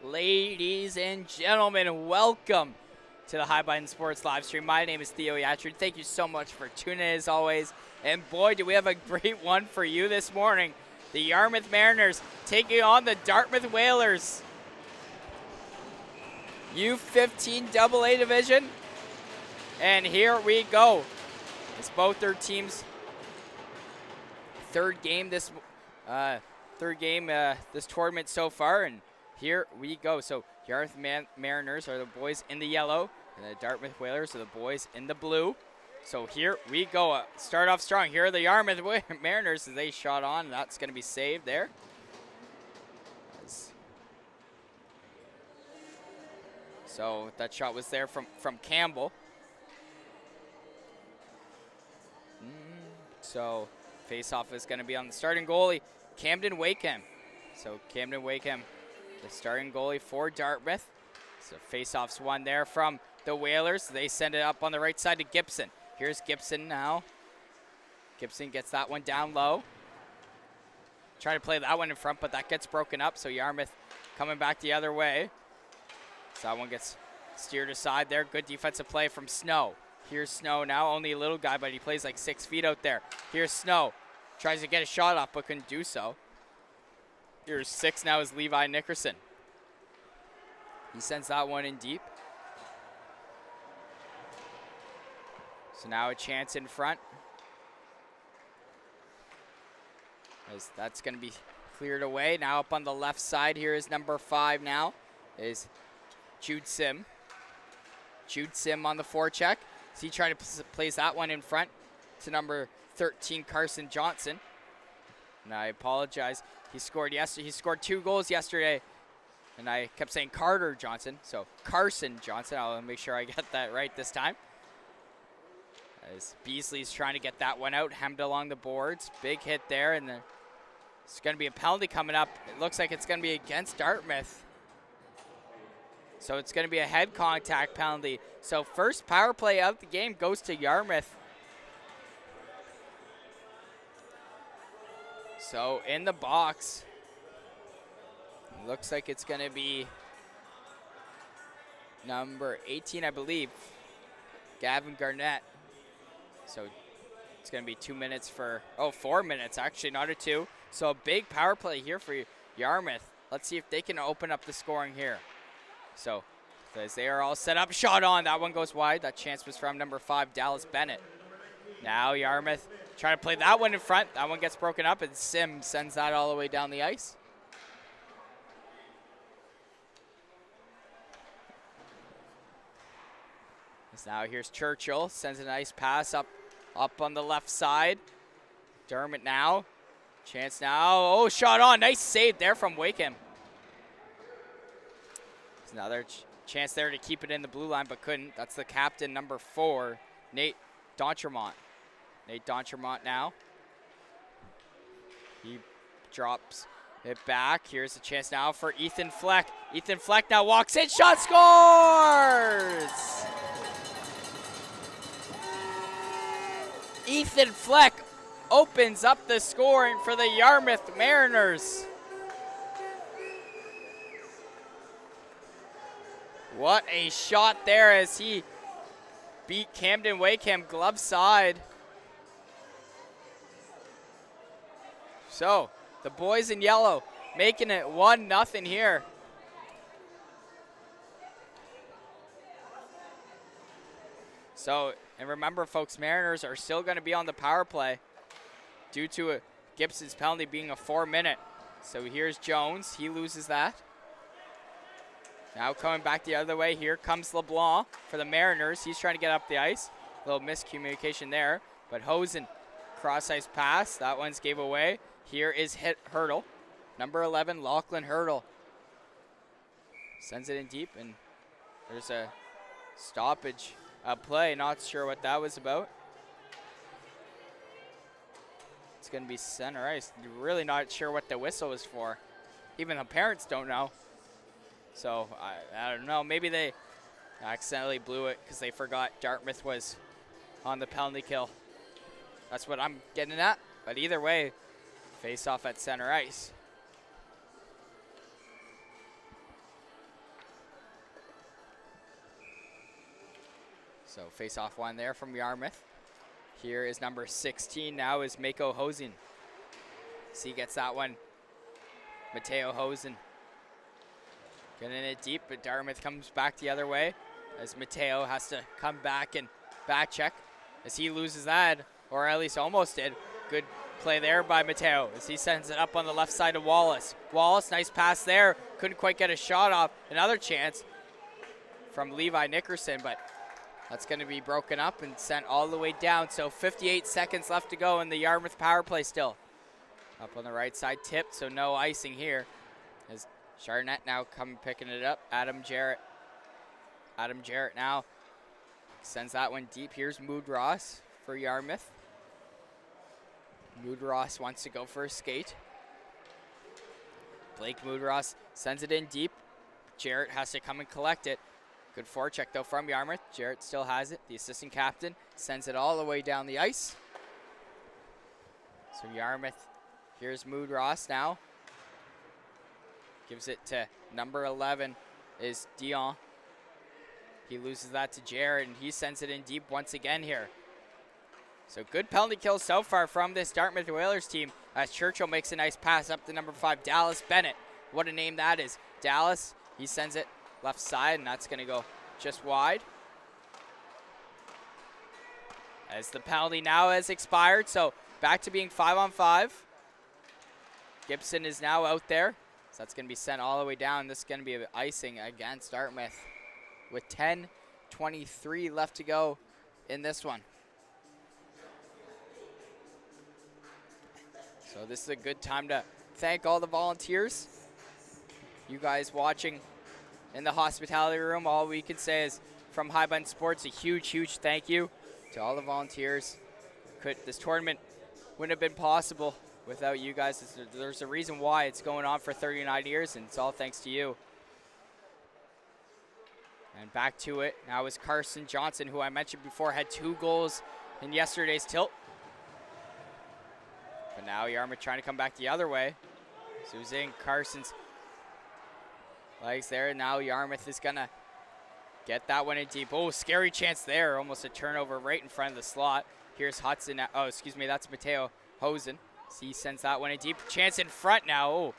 Ladies and gentlemen, welcome to the High Button Sports live stream. My name is Theo Yatchard. Thank you so much for tuning in as always. And boy, do we have a great one for you this morning. The Yarmouth Mariners taking on the Dartmouth Whalers. U15AA division. And here we go. It's both their teams' third game this tournament so far, and here we go. So Yarmouth Mariners are the boys in the yellow, and the Dartmouth Whalers are the boys in the blue. So here we go. Start off strong. Here are the Yarmouth Mariners as they shot on. That's going to be saved there. So that shot was there from Campbell. So face-off is going to be on the starting goalie, Camden Wakeham. So Camden Wakeham, the starting goalie for Dartmouth. So face-off's won there from the Whalers. They send it up on the right side to Gibson. Here's Gibson now. Gibson gets that one down low. Try to play that one in front, but that gets broken up. So Yarmouth coming back the other way. So that one gets steered aside there. Good defensive play from Snow. Here's Snow now, only a little guy, but he plays like 6 feet out there. Here's Snow. Tries to get a shot off, but couldn't do so. Here's 6 now is Levi Nickerson. He sends that one in deep. So now a chance in front. As that's going to be cleared away. Now up on the left side here is number 5 now is Jude Sim. Jude Sim on the forecheck. So he tried to place that one in front to number 13, Carson Johnson. And I apologize. He scored yesterday. He scored 2 goals yesterday. And I kept saying Carter Johnson. So Carson Johnson. I'll make sure I get that right this time. As Beasley's trying to get that one out. Hemmed along the boards. Big hit there. And it's going to be a penalty coming up. It looks like it's going to be against Dartmouth. So it's going to be a head contact penalty. So first power play of the game goes to Yarmouth. So in the box, looks like it's going to be number 18, I believe, Gavin Garnett. So it's going to be 2 minutes 4 minutes actually, not a 2. So a big power play here for Yarmouth. Let's see if they can open up the scoring here. So, as they are all set up, shot on. That one goes wide. That chance was from number 5, Dallas Bennett. Now Yarmouth trying to play that one in front. That one gets broken up, and Sim sends that all the way down the ice. As now here's Churchill. Sends a nice pass up on the left side. Dermott now. Chance now. Oh, shot on. Nice save there from Wakeham. Another chance there to keep it in the blue line, but couldn't. That's the captain, number 4, Nate D'Entremont. Nate D'Entremont now. He drops it back. Here's a chance now for Ethan Fleck. Ethan Fleck now walks in, shot, scores! Ethan Fleck opens up the scoring for the Yarmouth Mariners. What a shot there as he beat Camden Wakeham glove side. So the boys in yellow making it 1-0 here. So, and remember folks, Mariners are still going to be on the power play due to Gibson's penalty being a 4-minute. So here's Jones, he loses that. Now coming back the other way, here comes LeBlanc for the Mariners. He's trying to get up the ice. A little miscommunication there, but Hosen, cross-ice pass. That one's gave away. Here is Hurdle, number 11, Lachlan Hurdle. Sends it in deep, and there's a stoppage play. Not sure what that was about. It's going to be center ice. Really not sure what the whistle was for. Even the parents don't know. So, I don't know. Maybe they accidentally blew it because they forgot Dartmouth was on the penalty kill. That's what I'm getting at. But either way, face off at center ice. So face-off one there from Yarmouth. Here is number 16 now is Mako Hosen. He gets that one. Mateo Hosen getting it deep, but Dartmouth comes back the other way as Mateo has to come back and back check as he loses that, or at least almost did. Good play there by Mateo as he sends it up on the left side of Wallace. Wallace, nice pass there. Couldn't quite get a shot off. Another chance from Levi Nickerson, but that's going to be broken up and sent all the way down. So 58 seconds left to go in the Yarmouth power play still. Up on the right side, tipped, so no icing here. As Charnett now picking it up. Adam Jarrett now sends that one deep. Here's Mood Ross for Yarmouth. Mood Ross wants to go for a skate. Blake Mood Ross sends it in deep. Jarrett has to come and collect it. Good forecheck though from Yarmouth. Jarrett still has it. The assistant captain sends it all the way down the ice. So Yarmouth, here's Mood Ross now. Gives it to number 11 is Dion. He loses that to Jarrett and he sends it in deep once again here. So good penalty kills so far from this Dartmouth Whalers team as Churchill makes a nice pass up to number 5, Dallas Bennett. What a name that is. Dallas, he sends it left side, and that's going to go just wide. As the penalty now has expired, so back to being 5-on-5. Gibson is now out there, so that's going to be sent all the way down. This is going to be icing against Dartmouth with 10:23 left to go in this one. So this is a good time to thank all the volunteers. You guys watching in the hospitality room, all we can say is from High Bund Sports, a huge, huge thank you to all the volunteers. This tournament wouldn't have been possible without you guys. There's a reason why it's going on for 39 years, and it's all thanks to you. And back to it now is Carson Johnson, who I mentioned before had 2 goals in yesterday's tilt. But now Yarmouth trying to come back the other way. Suzanne Carson's legs there. Now Yarmouth is going to get that one in deep. Oh, scary chance there. Almost a turnover right in front of the slot. Here's Hudson. Oh, excuse me. That's Mateo Hosen. He sends that one in deep. Chance in front now. Oh,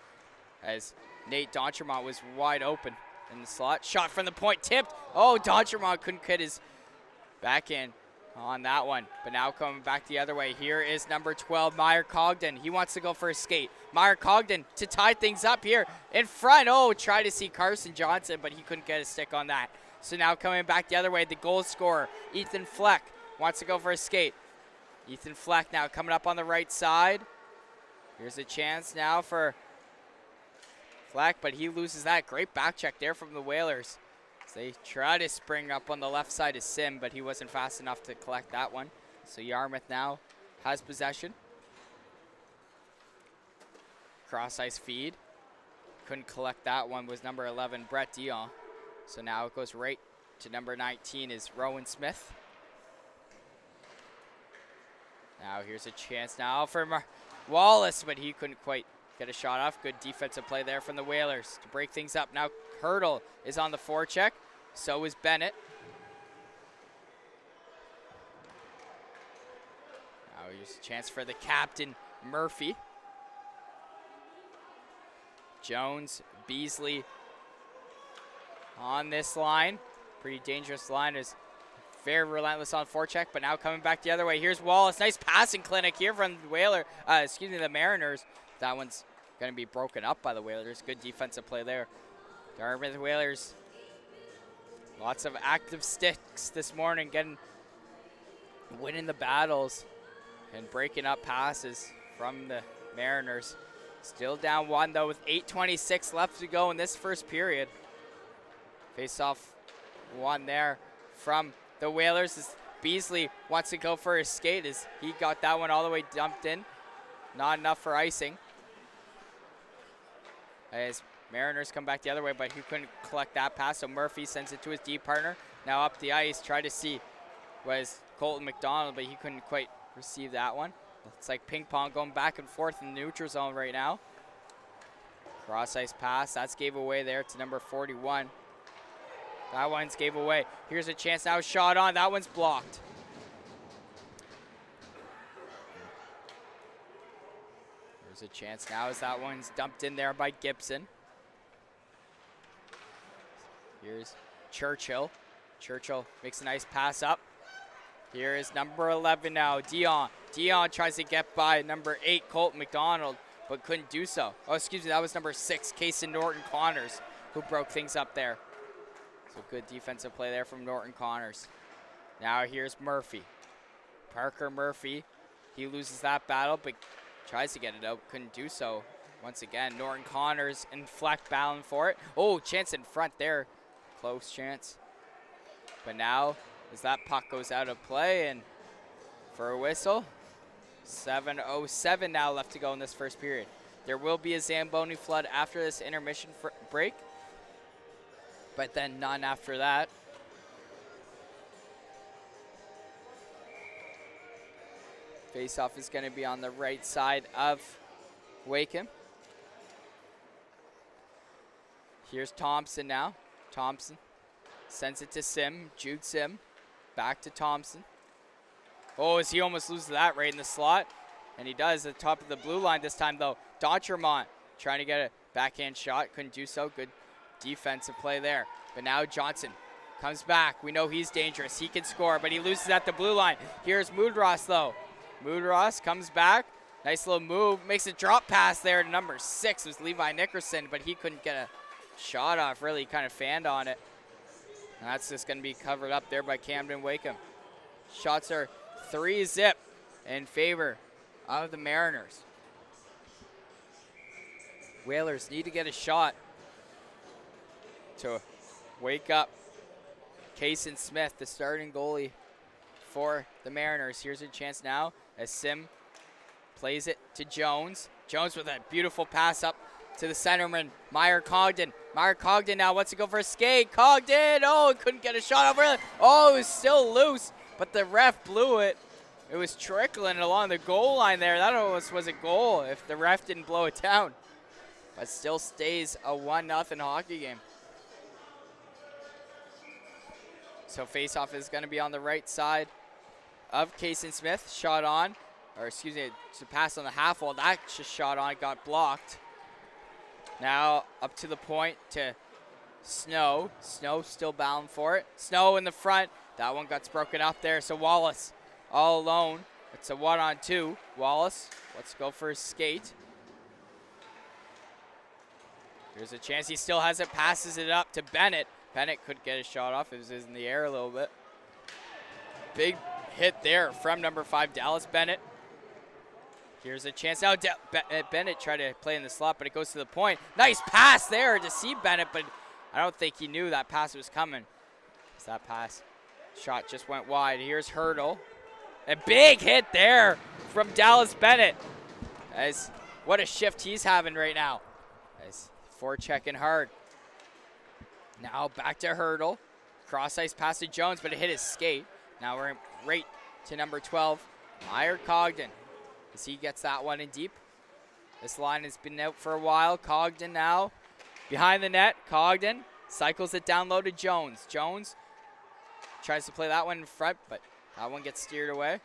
as Nate Donchermont was wide open in the slot. Shot from the point. Tipped. Oh, Donchermont couldn't get his back in on that one, but now coming back the other way. Here is number 12, Meyer Cogden. He wants to go for a skate. Meyer Cogden to tie things up here in front. Oh, try to see Carson Johnson, but he couldn't get a stick on that. So now coming back the other way, the goal scorer, Ethan Fleck, wants to go for a skate. Ethan Fleck now coming up on the right side. Here's a chance now for Fleck, but he loses that. Great back check there from the Whalers. They try to spring up on the left side of Sim, but he wasn't fast enough to collect that one. So Yarmouth now has possession. Cross ice feed. Couldn't collect that one, was number 11, Brett Dion. So now it goes right to number 19 is Rowan Smith. Now here's a chance now for Wallace, but he couldn't quite get a shot off. Good defensive play there from the Whalers to break things up. Now Hurdle is on the forecheck. So is Bennett. Now here's a chance for the captain, Murphy. Jones, Beasley on this line. Pretty dangerous line. Is very relentless on forecheck, but now coming back the other way. Here's Wallace. Nice passing clinic here from the Mariners. That one's going to be broken up by the Whalers. Good defensive play there. Dartmouth Whalers, lots of active sticks this morning, winning the battles and breaking up passes from the Mariners. Still down 1 though with 8:26 left to go in this first period. Face off 1 there from the Whalers as Beasley wants to go for his skate as he got that one all the way dumped in. Not enough for icing. As Mariners come back the other way, but he couldn't collect that pass, so Murphy sends it to his D partner. Now up the ice, try to see was Colton McDonald, but he couldn't quite receive that one. It's like ping pong going back and forth in the neutral zone right now. Cross ice pass, that's gave away there to number 41. That one's gave away. Here's a chance now, shot on. That one's blocked. There's a chance now as that one's dumped in there by Gibson. Here's Churchill. Churchill makes a nice pass up. Here is number 11 now, Dion. Dion tries to get by number 8, Colton McDonald, but couldn't do so. Oh, excuse me, that was number 6, Kason Norton Connors, who broke things up there. So good defensive play there from Norton Connors. Now here's Murphy. Parker Murphy, he loses that battle, but tries to get it out, couldn't do so. Once again, Norton Connors in fleck battling for it. Oh, chance in front there. Close chance. But now, as that puck goes out of play and for a whistle, 7:07 now left to go in this first period. There will be a Zamboni flood after this intermission break, but then none after that. Face-off is going to be on the right side of Wakeham. Here's Thompson now. Thompson sends it to Sim, Jude Sim, back to Thompson. Oh, as he almost loses that right in the slot. And he does at the top of the blue line this time, though. D'Entremont trying to get a backhand shot, couldn't do so. Good defensive play there. But now Johnson comes back. We know he's dangerous. He can score, but he loses at the blue line. Here's Moodross, though. Moodross comes back. Nice little move. Makes a drop pass there to number 6. It was Levi Nickerson, but he couldn't get a shot off. Really kind of fanned on it. And that's just going to be covered up there by Camden Wakeham. Shots are 3-0 in favor of the Mariners. Whalers need to get a shot to wake up Kason Smith, the starting goalie for the Mariners. Here's a chance now as Sim plays it to Jones. Jones with a beautiful pass up to the centerman, Meyer Cogden. Meyer Cogden now wants to go for a skate. Cogden, oh, couldn't get a shot over it. Oh, it was still loose, but the ref blew it. It was trickling along the goal line there. That almost was a goal if the ref didn't blow it down. But still stays a 1-0 hockey game. So face-off is going to be on the right side of Kason Smith. Shot on, or excuse me, it's a pass on the half wall. That just shot on, got blocked. Now up to the point to Snow. Snow still bound for it. Snow in the front. That one got broken up there. So Wallace all alone. It's a 1-on-2. Wallace, let's go for a skate. Here's a chance. He still has it. Passes it up to Bennett. Bennett could get a shot off. It was in the air a little bit. Big hit there from number 5, Dallas Bennett. Here's a chance now. Bennett tried to play in the slot, but it goes to the point. Nice pass there to see Bennett, but I don't think he knew that pass was coming. So that pass shot just went wide. Here's Hurdle. A big hit there from Dallas Bennett. As what a shift he's having right now. As forechecking hard. Now back to Hurdle. Cross ice pass to Jones, but it hit his skate. Now we're right to number 12, Meyer Cogden. As he gets that one in deep. This line has been out for a while. Cogden now behind the net. Cogden cycles it down low to Jones. Jones tries to play that one in front, but that one gets steered away.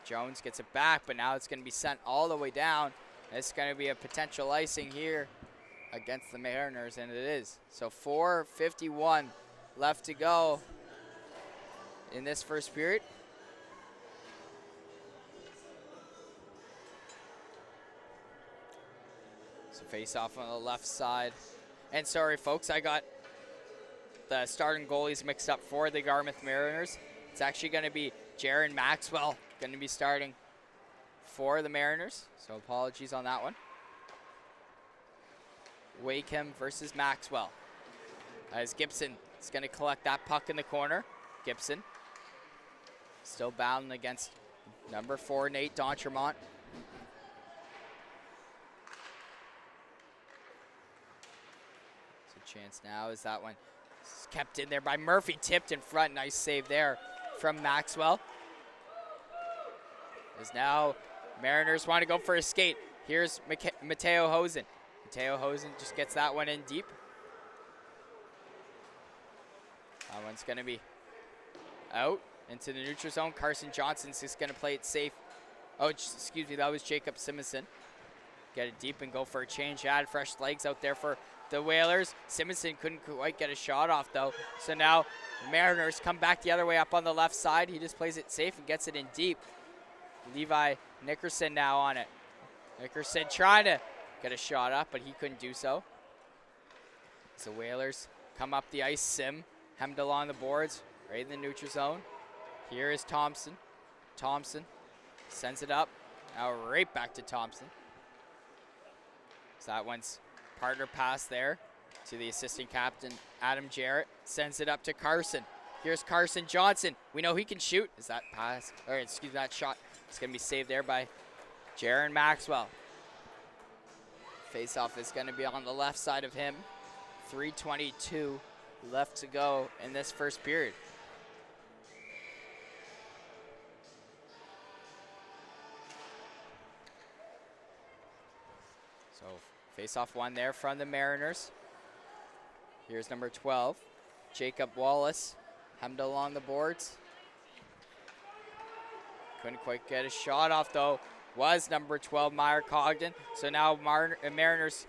Jones gets it back, but now it's going to be sent all the way down. It's going to be a potential icing here against the Mariners, and it is. So 4:51 left to go in this first period. So face off on the left side. And sorry, folks, I got the starting goalies mixed up for the Yarmouth Mariners. It's actually going to be Jaron Maxwell going to be starting for the Mariners. So apologies on that one. Wakeham versus Maxwell. As Gibson is going to collect that puck in the corner. Gibson still bound against number 4, Nate D'Entremont. Chance now is that one kept in there by Murphy, tipped in front. Nice save there from Maxwell. As now Mariners want to go for a skate. Here's Mateo Hosen. Mateo Hosen just gets that one in deep. That one's going to be out into the neutral zone. Carson Johnson's just going to play it safe. Oh, excuse me, that was Jacob Simonson. Get it deep and go for a change. Add fresh legs out there for the Whalers. Simonson couldn't quite get a shot off, though. So now the Mariners come back the other way up on the left side. He just plays it safe and gets it in deep. Levi Nickerson now on it. Nickerson trying to get a shot up, but he couldn't do so. So Whalers come up the ice. Sim hemmed along the boards, right in the neutral zone. Here is Thompson. Thompson sends it up. Now right back to Thompson. So that one's partner pass there to the assistant captain, Adam Jarrett. Sends it up to Carson. Here's Carson Johnson. We know he can shoot. Is that pass, or excuse me, that shot. It's going to be saved there by Jaron Maxwell. Face-off is going to be on the left side of him. 3:22 left to go in this first period. So face-off one there from the Mariners. Here's number 12, Jacob Wallace, hemmed along the boards. Couldn't quite get a shot off, though. Was number 12, Meyer Cogden. So now Mariners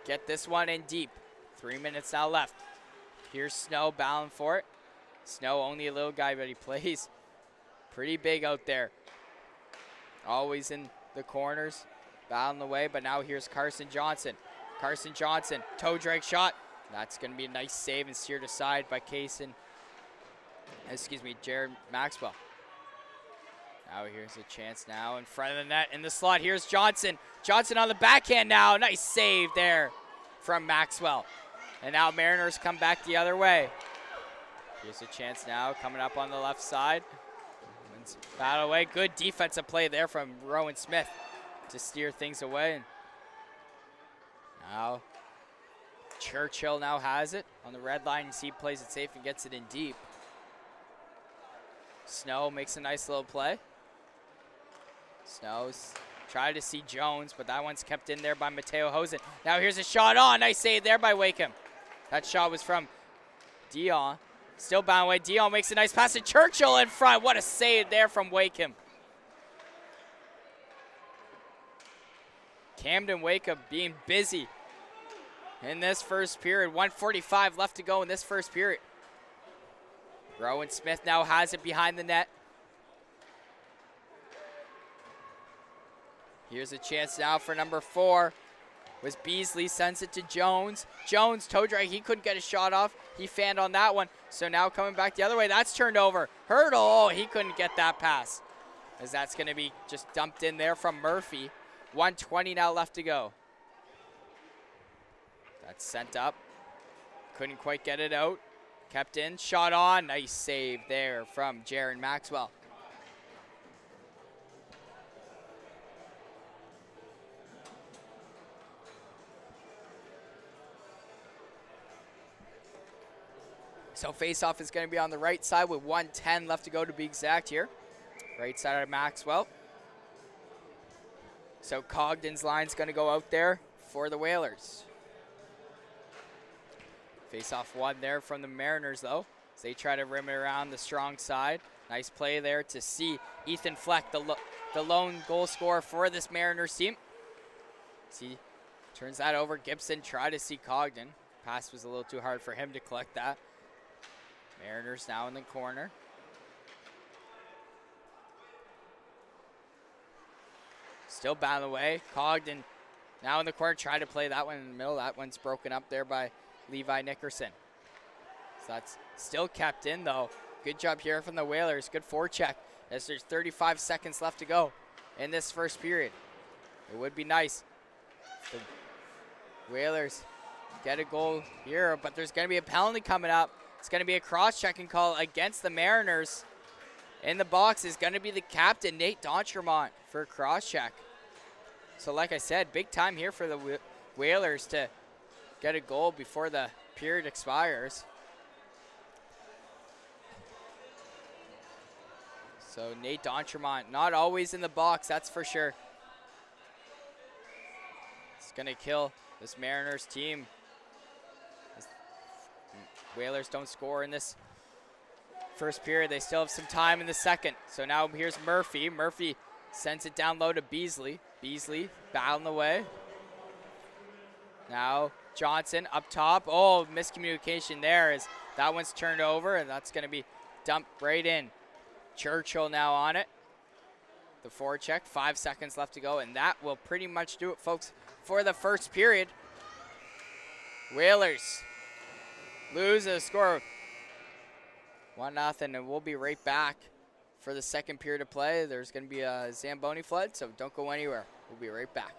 get this one in deep. 3 minutes now left. Here's Snow battling for it. Snow, only a little guy, but he plays pretty big out there. Always in the corners, battling the way, but now here's Carson Johnson. Carson Johnson, toe drag shot. That's going to be a nice save and steered aside by Jared Maxwell. Now here's a chance now in front of the net in the slot. Here's Johnson. Johnson on the backhand now. Nice save there from Maxwell. And now Mariners come back the other way. Here's a chance now coming up on the left side. Battle away. Good defensive play there from Rowan Smith to steer things away. And now Churchill now has it on the red line. You see he plays it safe and gets it in deep. Snow makes a nice little play. Snow's tried to see Jones, but that one's kept in there by Mateo Hosen. Now here's a shot on. Nice save there by Wakeham. That shot was from Dion. Still bound away. Dion makes a nice pass to Churchill in front. What a save there from Wakeham. Camden Wakeham being busy in this first period. 1:45 left to go in this first period. Rowan Smith now has it behind the net. Here's a chance now for number 4. Was Beasley, sends it to Jones. Jones, toe drag, he couldn't get a shot off. He fanned on that one. So now coming back the other way, that's turned over. Hurdle, oh, he couldn't get that pass. As that's going to be just dumped in there from Murphy. 1:20 now left to go. That's sent up. Couldn't quite get it out. Kept in, shot on. Nice save there from Jaron Maxwell. So face-off is going to be on the right side with 1:10 left to go to be exact here. Right side of Maxwell. So Cogden's line's going to go out there for the Whalers. Face-off one there from the Mariners, though, as they try to rim it around the strong side. Nice play there to see Ethan Fleck, the lone goal scorer for this Mariners team. See, turns that over. Gibson tried to see Cogden. Pass was a little too hard for him to collect that. Mariners now in the corner. Still battling away. Cogden now in the corner, trying to play that one in the middle. That one's broken up there by Levi Nickerson. So that's still kept in, though. Good job here from the Whalers. Good forecheck as there's 35 seconds left to go in this first period. It would be nice if the Whalers get a goal here, but there's going to be a penalty coming up. It's going to be a cross-checking call against the Mariners. In the box is going to be the captain, Nate D'Entremont, for a cross-check. So like I said, big time here for the Whalers to get a goal before the period expires. So Nate D'Entremont, not always in the box, that's for sure. It's going to kill this Mariners team. Whalers don't score in this first period. They still have some time in the second. So now here's Murphy. Murphy sends it down low to Beasley. Beasley battling away. Now Johnson up top. Oh, miscommunication there as that one's turned over, and that's going to be dumped right in. Churchill now on it. The forecheck, 5 seconds left to go, and that will pretty much do it, folks, for the first period. Whalers lose a score 1-0, and we'll be right back for the second period of play. There's going to be a Zamboni flood, so don't go anywhere. We'll be right back.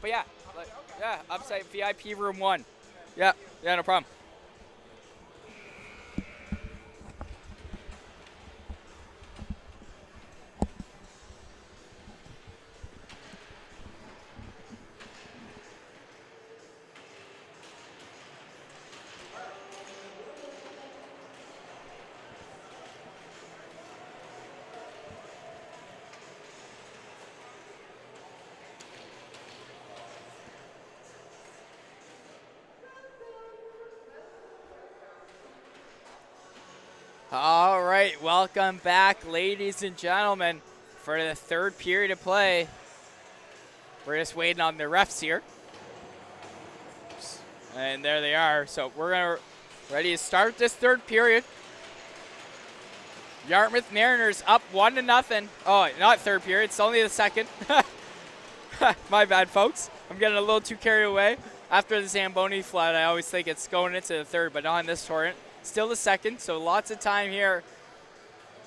But yeah, yeah, upside VIP room 1. Yeah, no problem. All right, welcome back, ladies and gentlemen, for the third period of play. We're just waiting on the refs here. And there they are. So we're ready to start this third period. Yarmouth Mariners up 1-0. Oh, not third period. It's only the second. My bad, folks. I'm getting a little too carried away. After the Zamboni flood, I always think it's going into the third, but not in this tournament. Still the second, so lots of time here.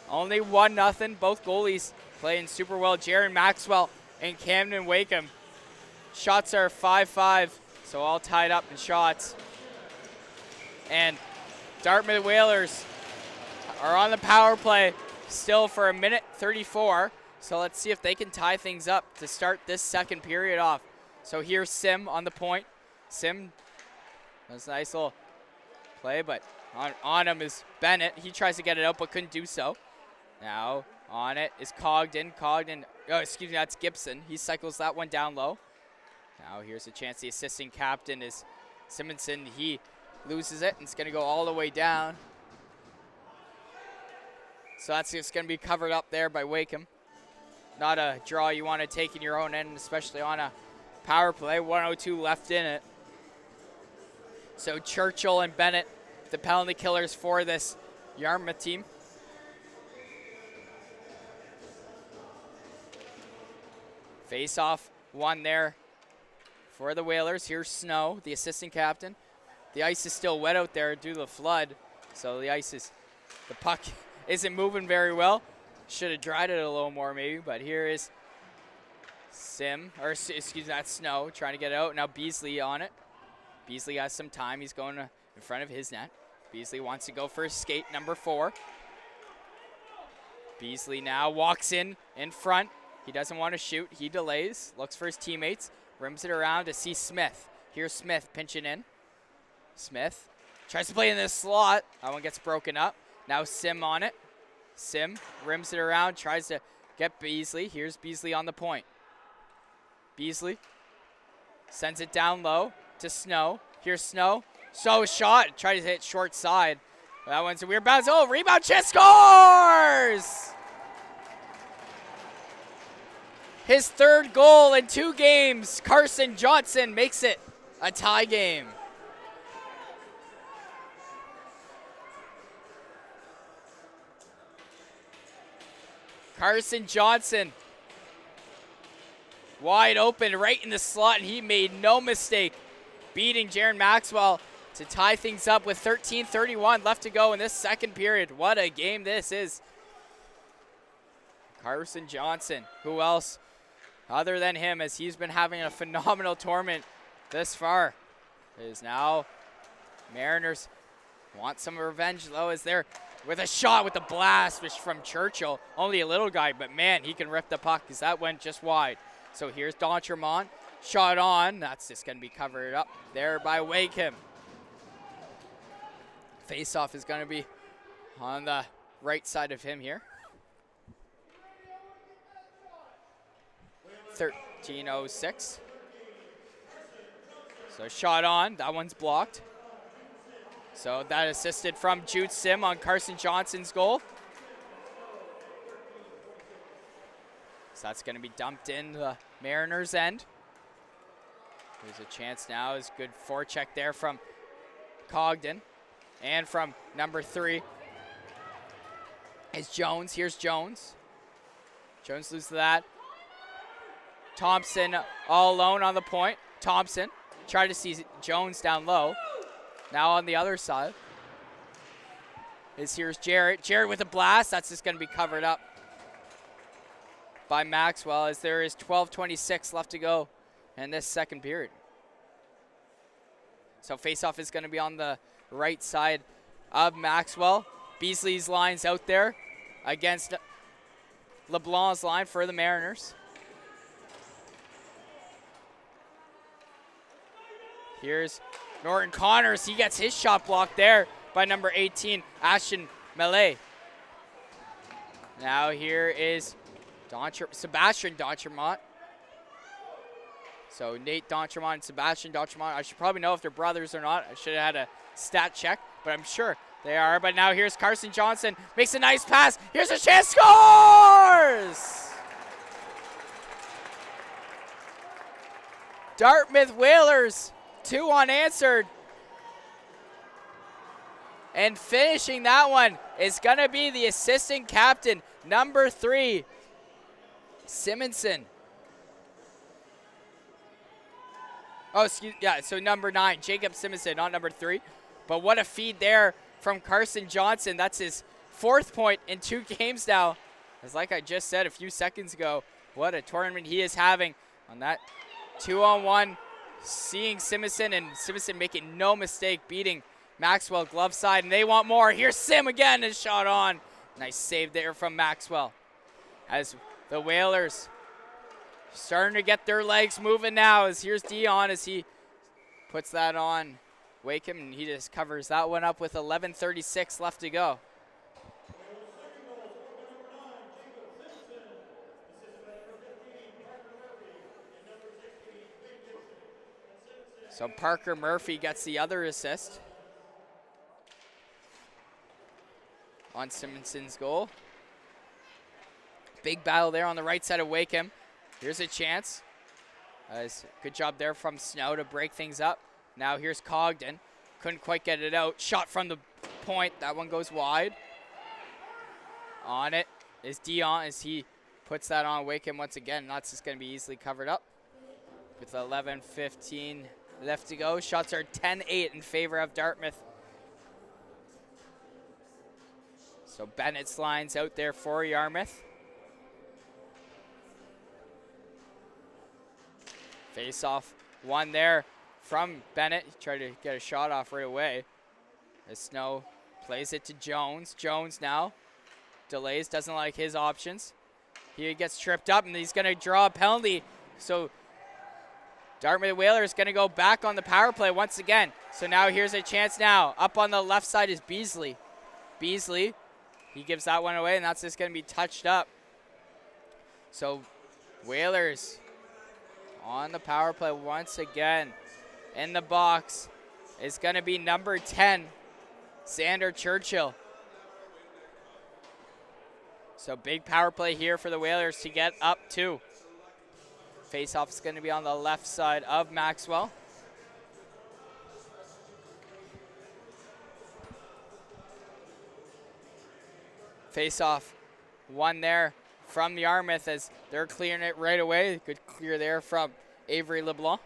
Only 1-0. Both goalies playing super well. Jaron Maxwell and Camden Wakeham. Shots are 5-5, so all tied up in shots. And Dartmouth Whalers are on the power play still for 1:34. So let's see if they can tie things up to start this second period off. So here's Sim on the point. Sim, that's a nice little play, but on him is Bennett. He tries to get it out, but couldn't do so. Now on it is Cogden. Oh, excuse me, that's Gibson. He cycles that one down low. Now here's a chance. The assistant captain is Simonson. He loses it, and it's going to go all the way down. So that's just going to be covered up there by Wakeham. Not a draw you want to take in your own end, especially on a power play. 1:02 left in it. So Churchill and Bennett, the penalty killers for this Yarmouth team. Face-off one there for the Whalers. Here's Snow, the assistant captain. The ice is still wet out there due to the flood, so the puck isn't moving very well. Should have dried it a little more maybe, but here is that's Snow trying to get it out. Now Beasley on it. Beasley has some time. He's going in front of his net. Beasley wants to go for his skate, number 4. Beasley now walks in front. He doesn't want to shoot. He delays, looks for his teammates, rims it around to see Smith. Here's Smith pinching in. Smith tries to play in this slot. That one gets broken up. Now Sim on it. Sim rims it around, tries to get Beasley. Here's Beasley on the point. Beasley sends it down low to Snow. Here's Snow. So shot. Try to hit short side. That one's a weird bounce. Oh, rebound. Chest scores! His third goal in 2 games. Carson Johnson makes it a tie game. Carson Johnson wide open right in the slot, and he made no mistake beating Jaron Maxwell to tie things up with 13:31 left to go in this second period. What a game this is. Carson Johnson, who else other than him, as he's been having a phenomenal tournament this far. It is now Mariners want some revenge though, as they're with a shot with the blast, which from Churchill. Only a little guy, but man, he can rip the puck because that went just wide. So here's D'Entremont. Shot on. That's just going to be covered up there by Wakeham. Face-off is going to be on the right side of him here. 13:06. So shot on. That one's blocked. So that assisted from Jude Sim on Carson Johnson's goal. So that's going to be dumped in the Mariners' end. There's a chance now. Is good forecheck there from Cogden. And from number 3 is Jones. Here's Jones. Jones loses that. Thompson all alone on the point. Thompson tried to see Jones down low. Now on the other side here's Jarrett. Jarrett with a blast. That's just going to be covered up by Maxwell, as there is 12:26 left to go in this second period. So face-off is going to be on the right side of Maxwell. Beasley's line's out there against LeBlanc's line for the Mariners. Here's Norton Connors. He gets his shot blocked there by number 18, Ashton Melee. Now here is Sebastian D'Entremont. So Nate D'Entremont and Sebastian D'Entremont. I should probably know if they're brothers or not. I should have had a stat check, but I'm sure they are. But now here's Carson Johnson. Makes a nice pass. Here's a chance. Scores! Dartmouth Whalers, 2 unanswered. And finishing that one is going to be the assistant captain, number 3, Simonson. Oh, so number 9, Jacob Simonson, not number 3. But what a feed there from Carson Johnson. That's his 4th point in 2 games now. As like I just said a few seconds ago, what a tournament he is having on that 2-on-1. Seeing Simonson, and Simonson making no mistake, beating Maxwell glove side, and they want more. Here's Sim again, and shot on. Nice save there from Maxwell. As the Whalers starting to get their legs moving now, as here's Dion as he puts that on Wakeham, and he just covers that one up with 11:36 left to go. So Parker Murphy gets the other assist on Simonson's goal. Big battle there on the right side of Wakeham. Here's a chance. Good job there from Snow to break things up. Now here's Cogden. Couldn't quite get it out. Shot from the point. That one goes wide. On it is Dion as he puts that on Wakeham once again. That's just going to be easily covered up. With 11:15 left to go. Shots are 10-8 in favor of Dartmouth. So Bennett's line's out there for Yarmouth. Face off one there from Bennett. He tried to get a shot off right away. As Snow plays it to Jones. Jones now delays, doesn't like his options. He gets tripped up and he's going to draw a penalty. So Dartmouth Whalers going to go back on the power play once again. So now here's a chance now. Up on the left side is Beasley. Beasley, he gives that one away, and that's just going to be touched up. So Whalers on the power play once again. In the box is going to be number 10, Xander Churchill. So big power play here for the Whalers to get up 2. Face-off is going to be on the left side of Maxwell. Face-off one there from Yarmouth as they're clearing it right away. Good clear there from Avery LeBlanc.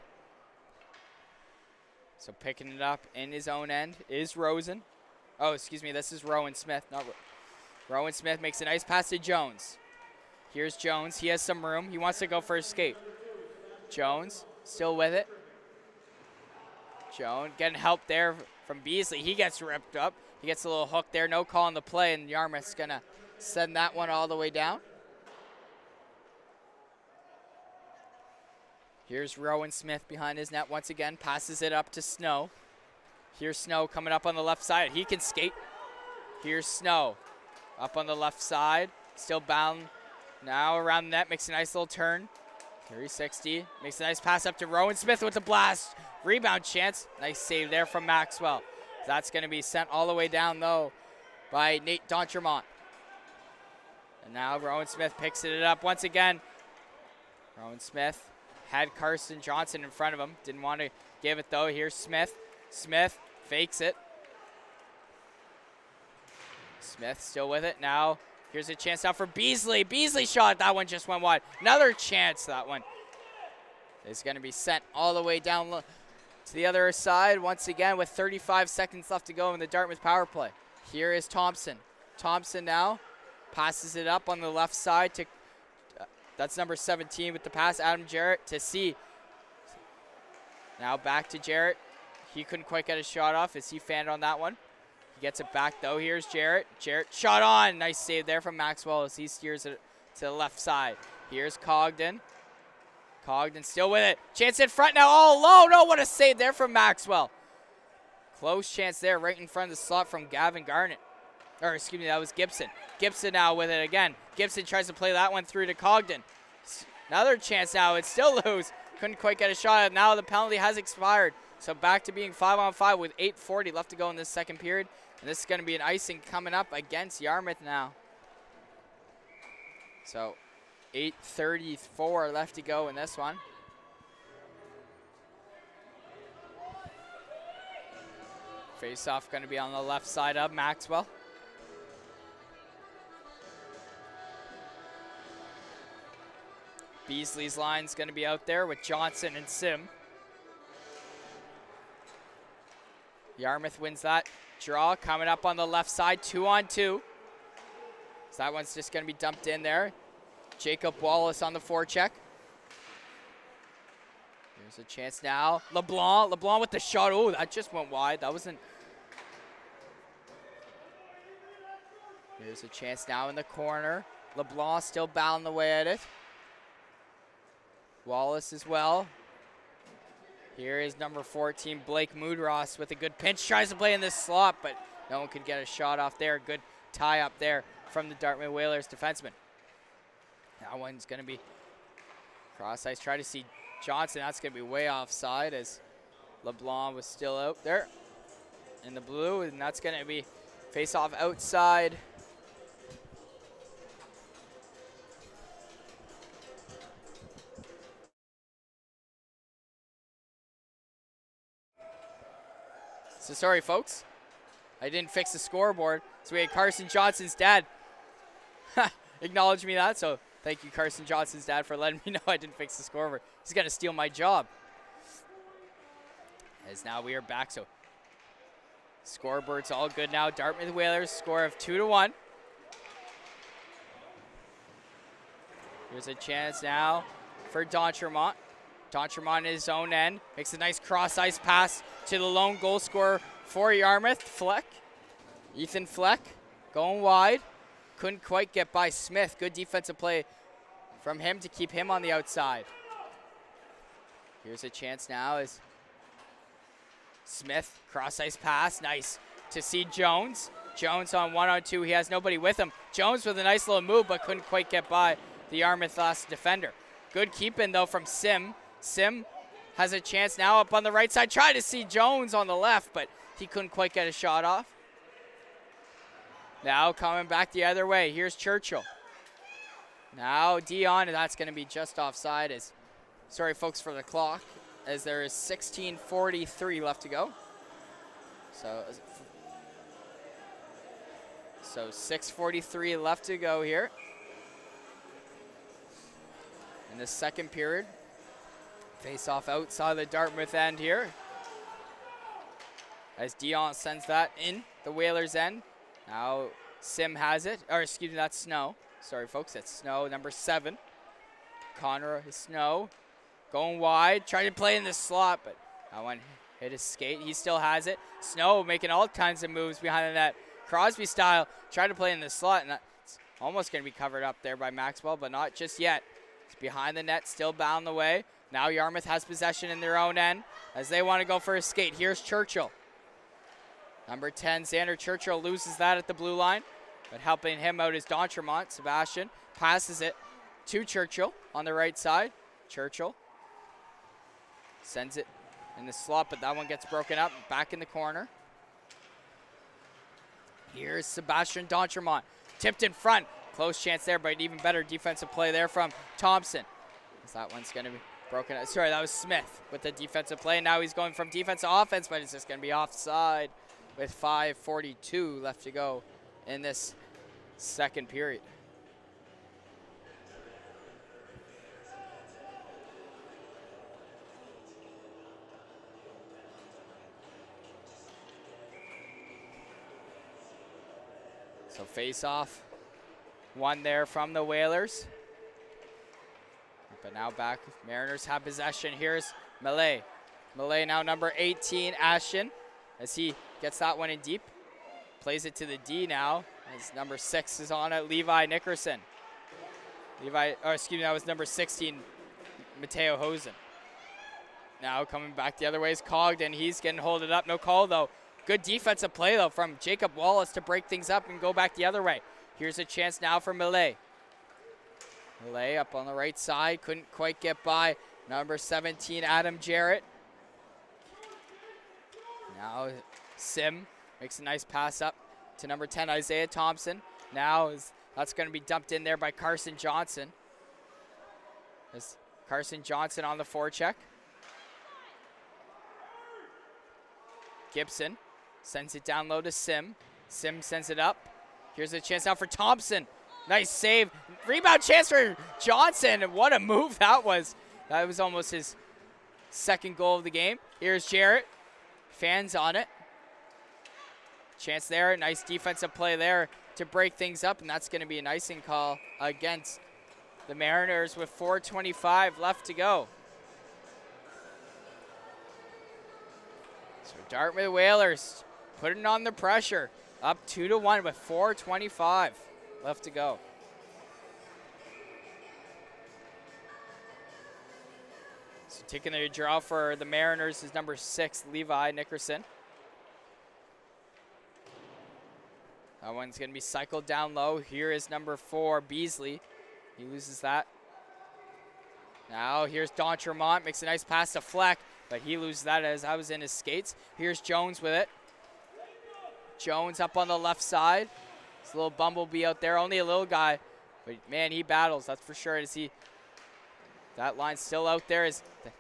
So picking it up in his own end is Rosen. Oh, excuse me, this is Rowan Smith. Rowan Smith makes a nice pass to Jones. Here's Jones. He has some room. He wants to go for a skate. Jones still with it. Jones getting help there from Beasley. He gets ripped up. He gets a little hook there. No call on the play, and Yarmouth's going to send that one all the way down. Here's Rowan Smith behind his net once again. Passes it up to Snow. Here's Snow coming up on the left side. He can skate. Here's Snow up on the left side. Still bound. Now around the net. Makes a nice little turn. 360. Makes a nice pass up to Rowan Smith with the blast. Rebound chance. Nice save there from Maxwell. That's going to be sent all the way down, though, by Nate D'Entremont. And now Rowan Smith picks it up once again. Rowan Smith had Carson Johnson in front of him. Didn't want to give it, though. Here's Smith. Smith fakes it. Smith still with it. Now here's a chance out for Beasley. Beasley shot. That one just went wide. Another chance. That one is going to be sent all the way down to the other side once again with 35 seconds left to go in the Dartmouth power play. Here is Thompson. Thompson now passes it up on the left side to, that's number 17 with the pass, Adam Jarrett to C. Now back to Jarrett. He couldn't quite get a shot off as he fanned on that one. He gets it back though. Here's Jarrett. Jarrett shot on. Nice save there from Maxwell as he steers it to the left side. Here's Cogden. Cogden still with it. Chance in front now. Oh, low. No, what a save there from Maxwell. Close chance there right in front of the slot from Gavin Garnett. Or excuse me, that was Gibson. Gibson now with it again. Gibson tries to play that one through to Cogden. Another chance now. It's still loose. Couldn't quite get a shot at it. Now the penalty has expired. So back to being 5-on-5 with 8:40 left to go in this second period. And this is going to be an icing coming up against Yarmouth now. So 8:34 left to go in this one. Face-off going to be on the left side of Maxwell. Beasley's line's going to be out there with Johnson and Sim. Yarmouth wins that draw. Coming up on the left side, 2-on-2. So that one's just going to be dumped in there. Jacob Wallace on the forecheck. Here's a chance now. LeBlanc with the shot. Oh, that just went wide. That wasn't. Here's a chance now in the corner. LeBlanc still battling away at it. Wallace as well. Here is number 14, Blake Moodross with a good pinch. Tries to play in this slot, but no one could get a shot off there. Good tie up there from the Dartmouth Whalers defenseman. That one's going to be cross ice. Try to see Johnson. That's going to be way offside as LeBlanc was still out there in the blue. And that's going to be face off outside. So sorry, folks. I didn't fix the scoreboard. So we had Carson Johnson's dad acknowledge me that. So thank you, Carson Johnson's dad, for letting me know I didn't fix the scoreboard. He's going to steal my job. As now we are back. So scoreboard's all good now. Dartmouth Whalers score of 2-1. Here's a chance now for D'Entremont. D'Entremont in his own end. Makes a nice cross-ice pass to the lone goal scorer for Yarmouth, Fleck. Ethan Fleck going wide. Couldn't quite get by Smith. Good defensive play from him to keep him on the outside. Here's a chance now as Smith, cross-ice pass. Nice to see Jones. Jones on 1-on-2. He has nobody with him. Jones with a nice little move, but couldn't quite get by the Yarmouth last defender. Good keep-in, though, from Sim. Sim has a chance now up on the right side. Tried to see Jones on the left, but he couldn't quite get a shot off. Now coming back the other way. Here's Churchill. Now Dion, and that's going to be just offside. Sorry, folks, for the clock, as there is 16:43 left to go. So 6:43 left to go here in the second period. Face off outside the Dartmouth end here. As Dion sends that in the Whalers end. Now Sim has it. Or excuse me, that's Snow. Sorry, folks, that's Snow, number 7. Conroy Snow going wide. Trying to play in the slot, but that one hit his skate. He still has it. Snow making all kinds of moves behind the net. Crosby style. Tried to play in the slot, and that's almost going to be covered up there by Maxwell, but not just yet. It's behind the net, still bound the way. Now Yarmouth has possession in their own end as they want to go for a skate. Here's Churchill. Number 10, Xander Churchill loses that at the blue line, but helping him out is D'Entremont. Sebastian passes it to Churchill on the right side. Churchill sends it in the slot, but that one gets broken up. Back in the corner. Here's Sebastian D'Entremont. Tipped in front. Close chance there, but even better defensive play there from Thompson. As that one's going to be broken up. Sorry, that was Smith with the defensive play. Now he's going from defense to offense, but it's just going to be offside with 5:42 left to go in this second period. So face off, one there from the Whalers. But now back, Mariners have possession. Here's Malay. Malay now number 18, Ashton, as he gets that one in deep. Plays it to the D now, as number 6 is on it, Levi Nickerson. That was number 16, Mateo Hosen. Now coming back the other way is Cogden. He's getting holded up. No call, though. Good defensive play, though, from Jacob Wallace to break things up and go back the other way. Here's a chance now for Malay. Malay up on the right side. Couldn't quite get by number 17, Adam Jarrett. Now Sim makes a nice pass up to number 10, Isaiah Thompson. Now that's going to be dumped in there by Carson Johnson. As Carson Johnson on the forecheck. Gibson sends it down low to Sim. Sim sends it up. Here's a chance now for Thompson. Nice save. Rebound chance for Johnson. What a move that was. That was almost his second goal of the game. Here's Jarrett. Fans on it. Chance there. Nice defensive play there to break things up, and that's going to be an icing call against the Mariners with 4:25 left to go. So Dartmouth Whalers putting on the pressure. Up 2-1 with 4:25 left to go. So taking the draw for the Mariners is number 6, Levi Nickerson. That one's going to be cycled down low. Here is number 4, Beasley. He loses that. Now here's Don Tremont. Makes a nice pass to Fleck, but he loses that as I was in his skates. Here's Jones with it. Jones up on the left side. It's a little bumblebee out there. Only a little guy, but man, he battles. That's for sure. That line's still out there.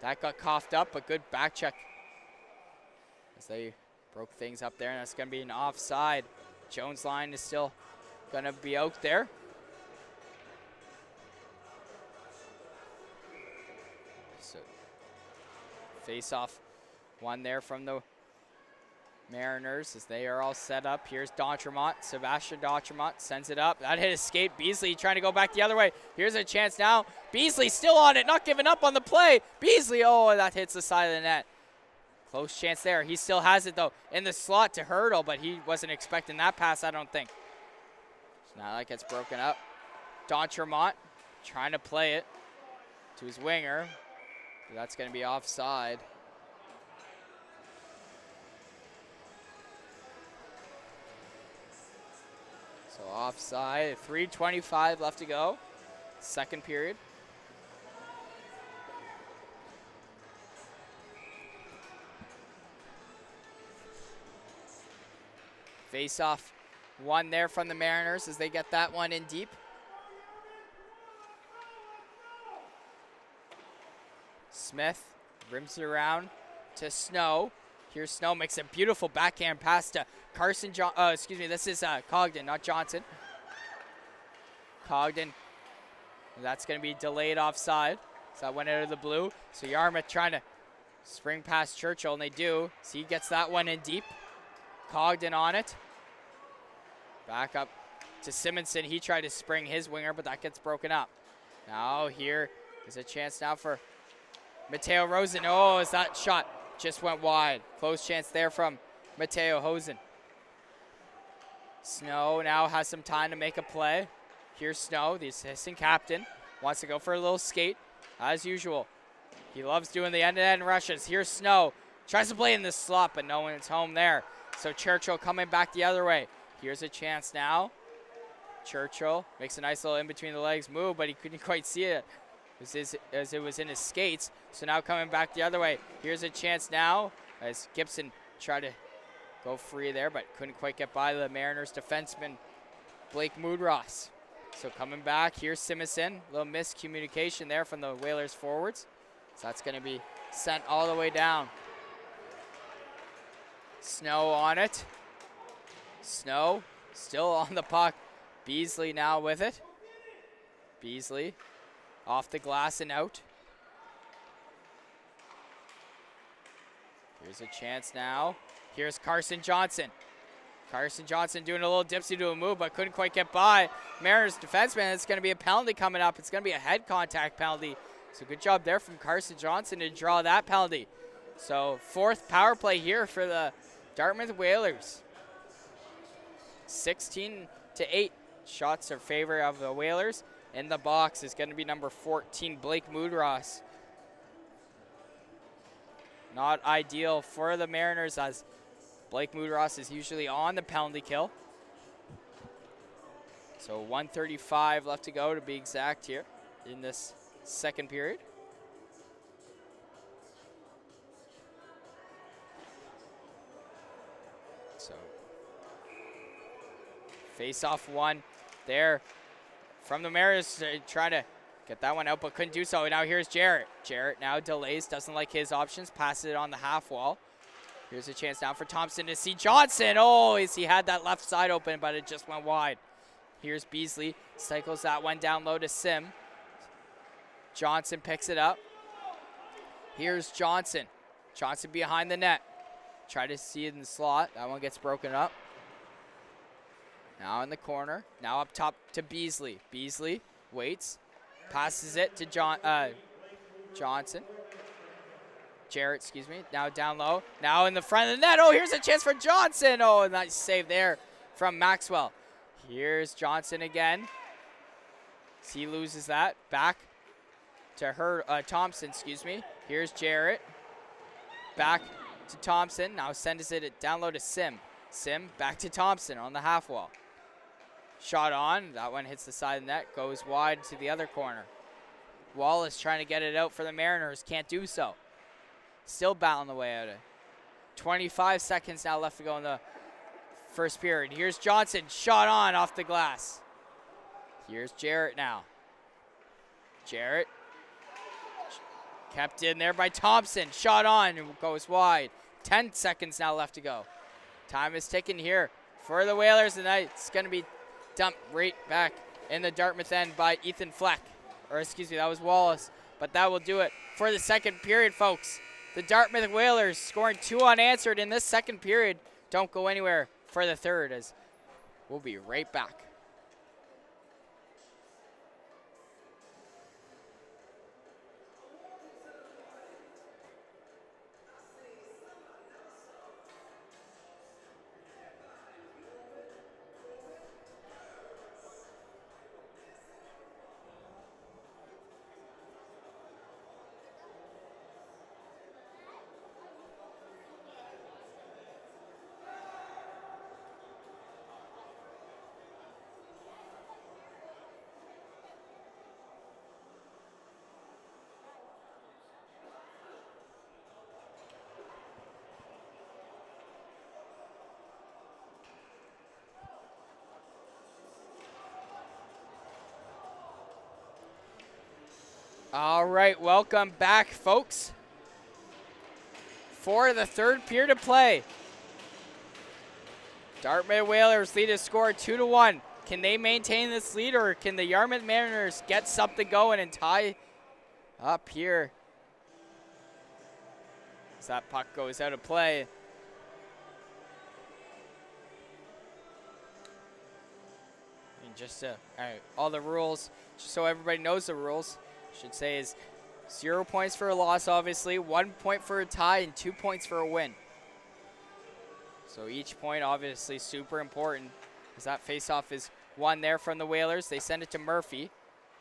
That got coughed up, but good back check as they broke things up there, and that's going to be an offside. Jones' line is still going to be out there. So face off one there from the Mariners as they are all set up. Here's D'Entremont. Sebastian D'Entremont sends it up. That hit escape. Beasley trying to go back the other way. Here's a chance now. Beasley still on it, not giving up on the play. Beasley, oh, that hits the side of the net. Close chance there. He still has it, though, in the slot to Hurdle, but he wasn't expecting that pass, I don't think. So now that gets broken up. D'Entremont trying to play it to his winger. That's going to be offside. So offside, 3:25 left to go. Second period. Face off one there from the Mariners as they get that one in deep. Smith rims it around to Snow. Here's Snow, makes a beautiful backhand pass to Carson this is Cogden, not Johnson. Cogden, that's going to be delayed offside. So that went out of the blue. So Yarmouth trying to spring past Churchill, and they do. So he gets that one in deep. Cogden on it. Back up to Simonson. He tried to spring his winger, but that gets broken up. Now here is a chance now for Mateo Rosen. Oh, as that shot just went wide. Close chance there from Mateo Hosen. Snow now has some time to make a play. Here's Snow, the assistant captain. Wants to go for a little skate, as usual. He loves doing the end-to-end rushes. Here's Snow. Tries to play in the slot, but no one's home there. So Churchill coming back the other way. Here's a chance now. Churchill makes a nice little in-between-the-legs move, but he couldn't quite see it as it was in his skates. So now coming back the other way. Here's a chance now as Gibson tried to go free there, but couldn't quite get by the Mariners defenseman, Blake Moodross. So coming back, here's Simonson. A little miscommunication there from the Whalers forwards. So that's going to be sent all the way down. Snow on it. Snow still on the puck. Beasley now with it. Beasley off the glass and out. Here's a chance now. Here's Carson Johnson. Carson Johnson doing a little dipsy to a move, but couldn't quite get by Mariners defenseman. It's going to be a penalty coming up. It's going to be a head contact penalty. So good job there from Carson Johnson to draw that penalty. So 4th power play here for the Dartmouth Whalers. 16-8 shots in favor of the Whalers. In the box is going to be number 14, Blake Moodross. Not ideal for the Mariners, as Blake Moodross is usually on the penalty kill. So 1:35 left to go to be exact here in this second period. So face-off one there from the Mariners, trying to get that one out, but couldn't do so. Now here's Jarrett. Jarrett now delays, doesn't like his options, passes it on the half wall. Here's a chance now for Thompson to see Johnson. Oh, he had that left side open, but it just went wide. Here's Beasley, cycles that one down low to Sim. Johnson picks it up. Here's Johnson. Johnson behind the net. Try to see it in the slot. That one gets broken up. Now in the corner. Now up top to Beasley. Beasley waits. Passes it to Johnson. Jarrett, excuse me. Now down low. Now in the front of the net. Oh, here's a chance for Johnson. Oh, nice save there from Maxwell. Here's Johnson again. He loses that. Back to Thompson, excuse me. Here's Jarrett. Back to Thompson. Now sends it down low to Sim. Sim back to Thompson on the half wall. Shot on. That one hits the side of the net. Goes wide to the other corner. Wallace trying to get it out for the Mariners. Can't do so. Still battling the way out of it. 25 seconds now left to go in the first period. Here's Johnson. Shot on off the glass. Here's Jarrett now. Jarrett. Kept in there by Thompson. Shot on. Goes wide. 10 seconds now left to go. Time is ticking here for the Whalers, and it's going to be dumped right back in the Dartmouth end by Ethan Fleck. Or excuse me, that was Wallace. But that will do it for the second period, folks. The Dartmouth Whalers scoring 2 unanswered in this second period. Don't go anywhere for the third, as we'll be right back. All right, welcome back, folks, for the third period of play. Dartmouth Whalers lead a score 2-1. Can they maintain this lead, or can the Yarmouth Mariners get something going and tie up here? As that puck goes out of play. And just all the rules, just so everybody knows the rules, should say, is 0 points for a loss, obviously, 1 point for a tie, and 2 points for a win. So each point obviously super important, as that faceoff is won there from the Whalers. They send it to Murphy.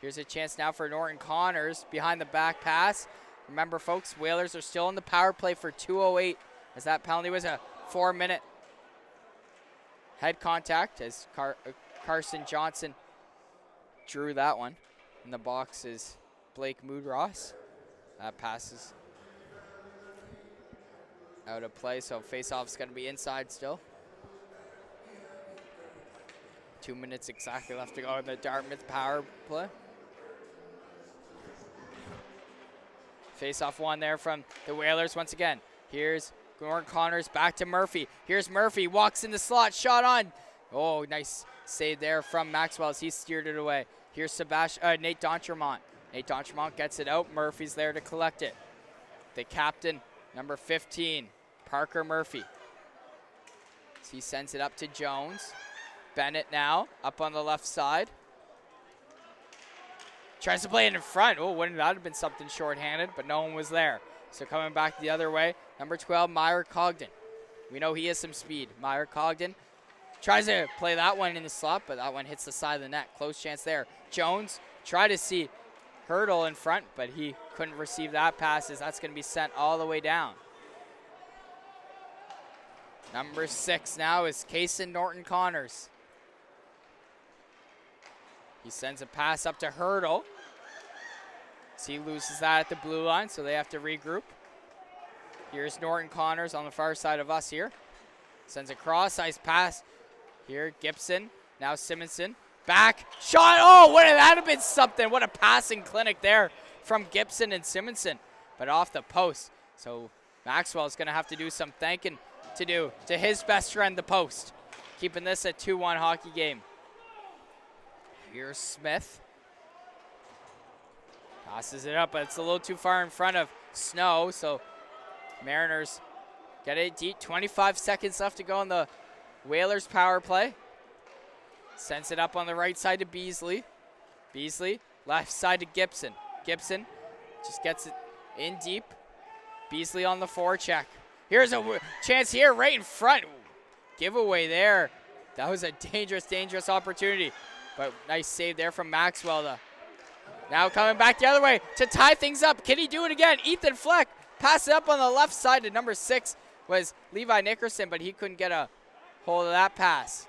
Here's a chance now for Norton Connors behind the back pass. Remember, folks, Whalers are still in the power play for 2:08, as that penalty was a 4-minute head contact, as Carson Johnson drew that one. In the box is Blake Moodross. That passes out of play, so faceoff's going to be inside still. 2 minutes exactly left to go in the Dartmouth power play. Faceoff one there from the Whalers once again. Here's Norton Connors back to Murphy. Here's Murphy, walks in the slot, shot on. Oh, nice save there from Maxwell as he steered it away. Here's Nate D'Entremont. Nate D'Entremont gets it out. Murphy's there to collect it. The captain, number 15, Parker Murphy. So he sends it up to Jones. Bennett now up on the left side. Tries to play it in front. Oh, wouldn't that have been something shorthanded, but no one was there. So coming back the other way, number 12, Meyer Cogden. We know he has some speed. Meyer Cogden tries to play that one in the slot, but that one hits the side of the net. Close chance there. Jones tried to see Hurdle in front, but he couldn't receive that pass, as that's going to be sent all the way down. Number 6 now is Kaysen Norton-Connors. He sends a pass up to Hurdle. So he loses that at the blue line, so they have to regroup. Here's Norton-Connors on the far side of us here. Sends a cross-ice pass. Here, Gibson. Now Simonson. Back. Shot. Oh, what that have been something. What a passing clinic there from Gibson and Simonson. But off the post. So Maxwell's going to have to do some thanking to do to his best friend, the post. Keeping this a 2-1 hockey game. Here's Smith. Passes it up, but it's a little too far in front of Snow, so Mariners get it deep. 25 seconds left to go on the Whalers power play. Sends it up on the right side to Beasley. Beasley, left side to Gibson. Gibson just gets it in deep. Beasley on the forecheck. Here's a chance here right in front. Giveaway there. That was a dangerous, dangerous opportunity. But nice save there from Maxwell. Now coming back the other way to tie things up. Can he do it again? Ethan Fleck pass it up on the left side to number 6 was Levi Nickerson, but he couldn't get a hold of that pass.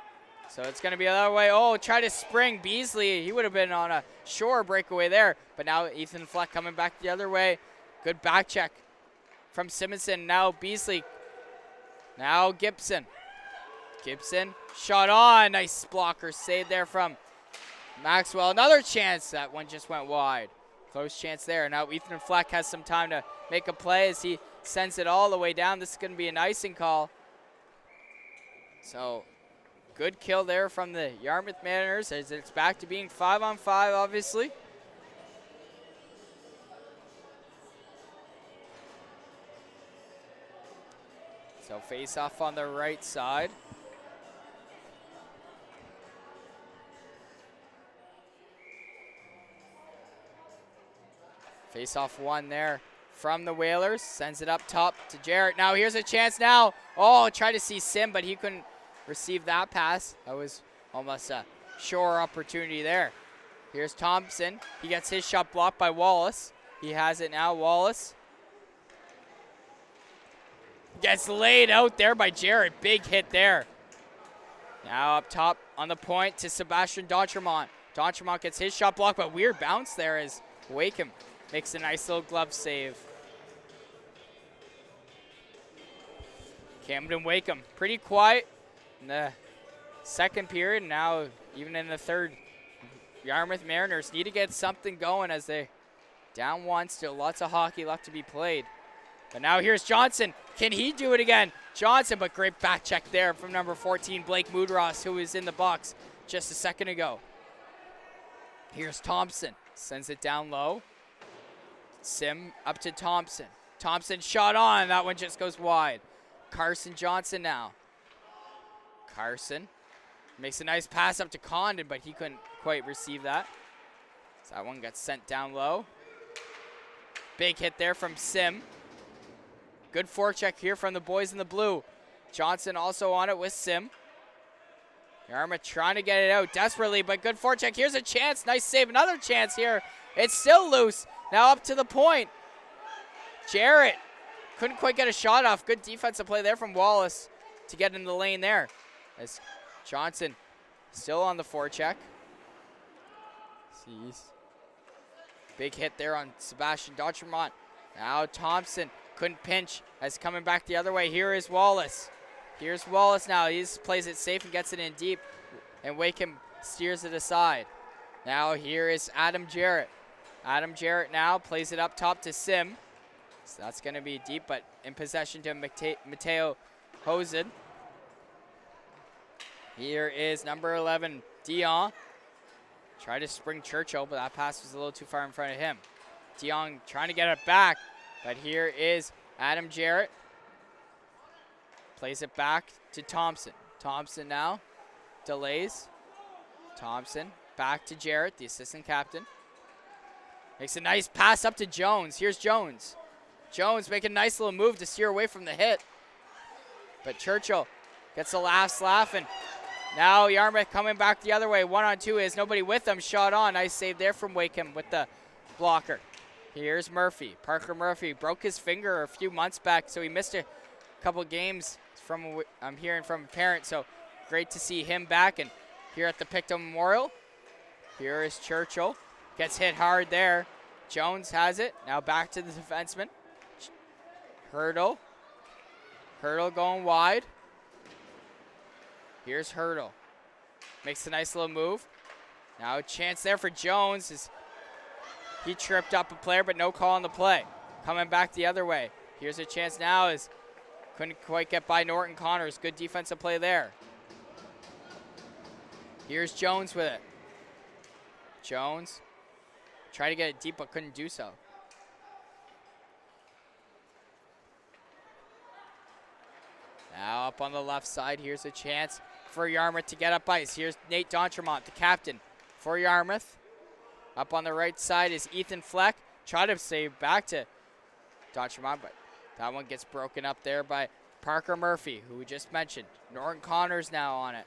So it's going to be the other way. Oh, try to spring Beasley. He would have been on a shore breakaway there. But now Ethan Fleck coming back the other way. Good back check from Simonson. Now Beasley. Now Gibson. Gibson shot on. Nice blocker save there from Maxwell. Another chance. That one just went wide. Close chance there. Now Ethan Fleck has some time to make a play as he sends it all the way down. This is going to be an icing call. So good kill there from the Yarmouth Mariners as it's back to being 5-on-5, obviously. So face off on the right side. Face off one there from the Whalers. Sends it up top to Jarrett. Now here's a chance now. Oh, tried to see Sim, but he couldn't receive that pass. That was almost a sure opportunity there. Here's Thompson. He gets his shot blocked by Wallace. He has it now. Wallace gets laid out there by Jarrett. Big hit there. Now up top on the point to Sebastian D'Entremont. D'Entremont gets his shot blocked, but weird bounce there as Wakeham makes a nice little glove save. Camden Wakeham pretty quiet in the second period. Now even in the third, Yarmouth Mariners need to get something going as they down one. Still lots of hockey left to be played. But now here's Johnson. Can he do it again? Johnson, but great back check there from number 14, Blake Mudross, who was in the box just a second ago. Here's Thompson. Sends it down low. Sim up to Thompson. Thompson shot on. That one just goes wide. Carson Johnson now. Carson makes a nice pass up to Condon, but he couldn't quite receive that. So that one got sent down low. Big hit there from Sim. Good forecheck here from the boys in the blue. Johnson also on it with Sim. Yarmouth trying to get it out desperately, but good forecheck. Here's a chance. Nice save. Another chance here. It's still loose. Now up to the point. Jarrett couldn't quite get a shot off. Good defensive play there from Wallace to get in the lane there. As Johnson still on the forecheck. Sees. Big hit there on Sebastian D'Entremont. Now Thompson couldn't pinch as coming back the other way. Here is Wallace. Here's Wallace now. He plays it safe and gets it in deep. And Wakeham steers it aside. Now here is Adam Jarrett. Adam Jarrett now plays it up top to Sim. So that's going to be deep, but in possession to Mateo Hosen. Here is number 11, Dion. Tried to spring Churchill, but that pass was a little too far in front of him. Dion trying to get it back, but here is Adam Jarrett. Plays it back to Thompson. Thompson now delays. Thompson back to Jarrett, the assistant captain. Makes a nice pass up to Jones. Here's Jones. Jones making a nice little move to steer away from the hit. But Churchill gets the last laugh, and now Yarmouth coming back the other way. 1-on-2, has nobody with them. Shot on. Nice save there from Wakeham with the blocker. Here's Murphy. Parker Murphy broke his finger a few months back, so he missed a couple games from, I'm hearing from a parent, so great to see him back. And here at the Pictou Memorial, here is Churchill. Gets hit hard there. Jones has it. Now back to the defenseman. Hurdle. Hurdle going wide. Here's Hurdle. Makes a nice little move. Now a chance there for Jones. He tripped up a player, but no call on the play. Coming back the other way. Here's a chance now. Couldn't quite get by Norton Connors. Good defensive play there. Here's Jones with it. Jones tried to get it deep, but couldn't do so. Now up on the left side, here's a chance for Yarmouth to get up ice. Here's Nate D'Entremont, the captain for Yarmouth. Up on the right side is Ethan Fleck. Try to save back to D'Entremont, but that one gets broken up there by Parker Murphy, who we just mentioned. Norton Connors now on it.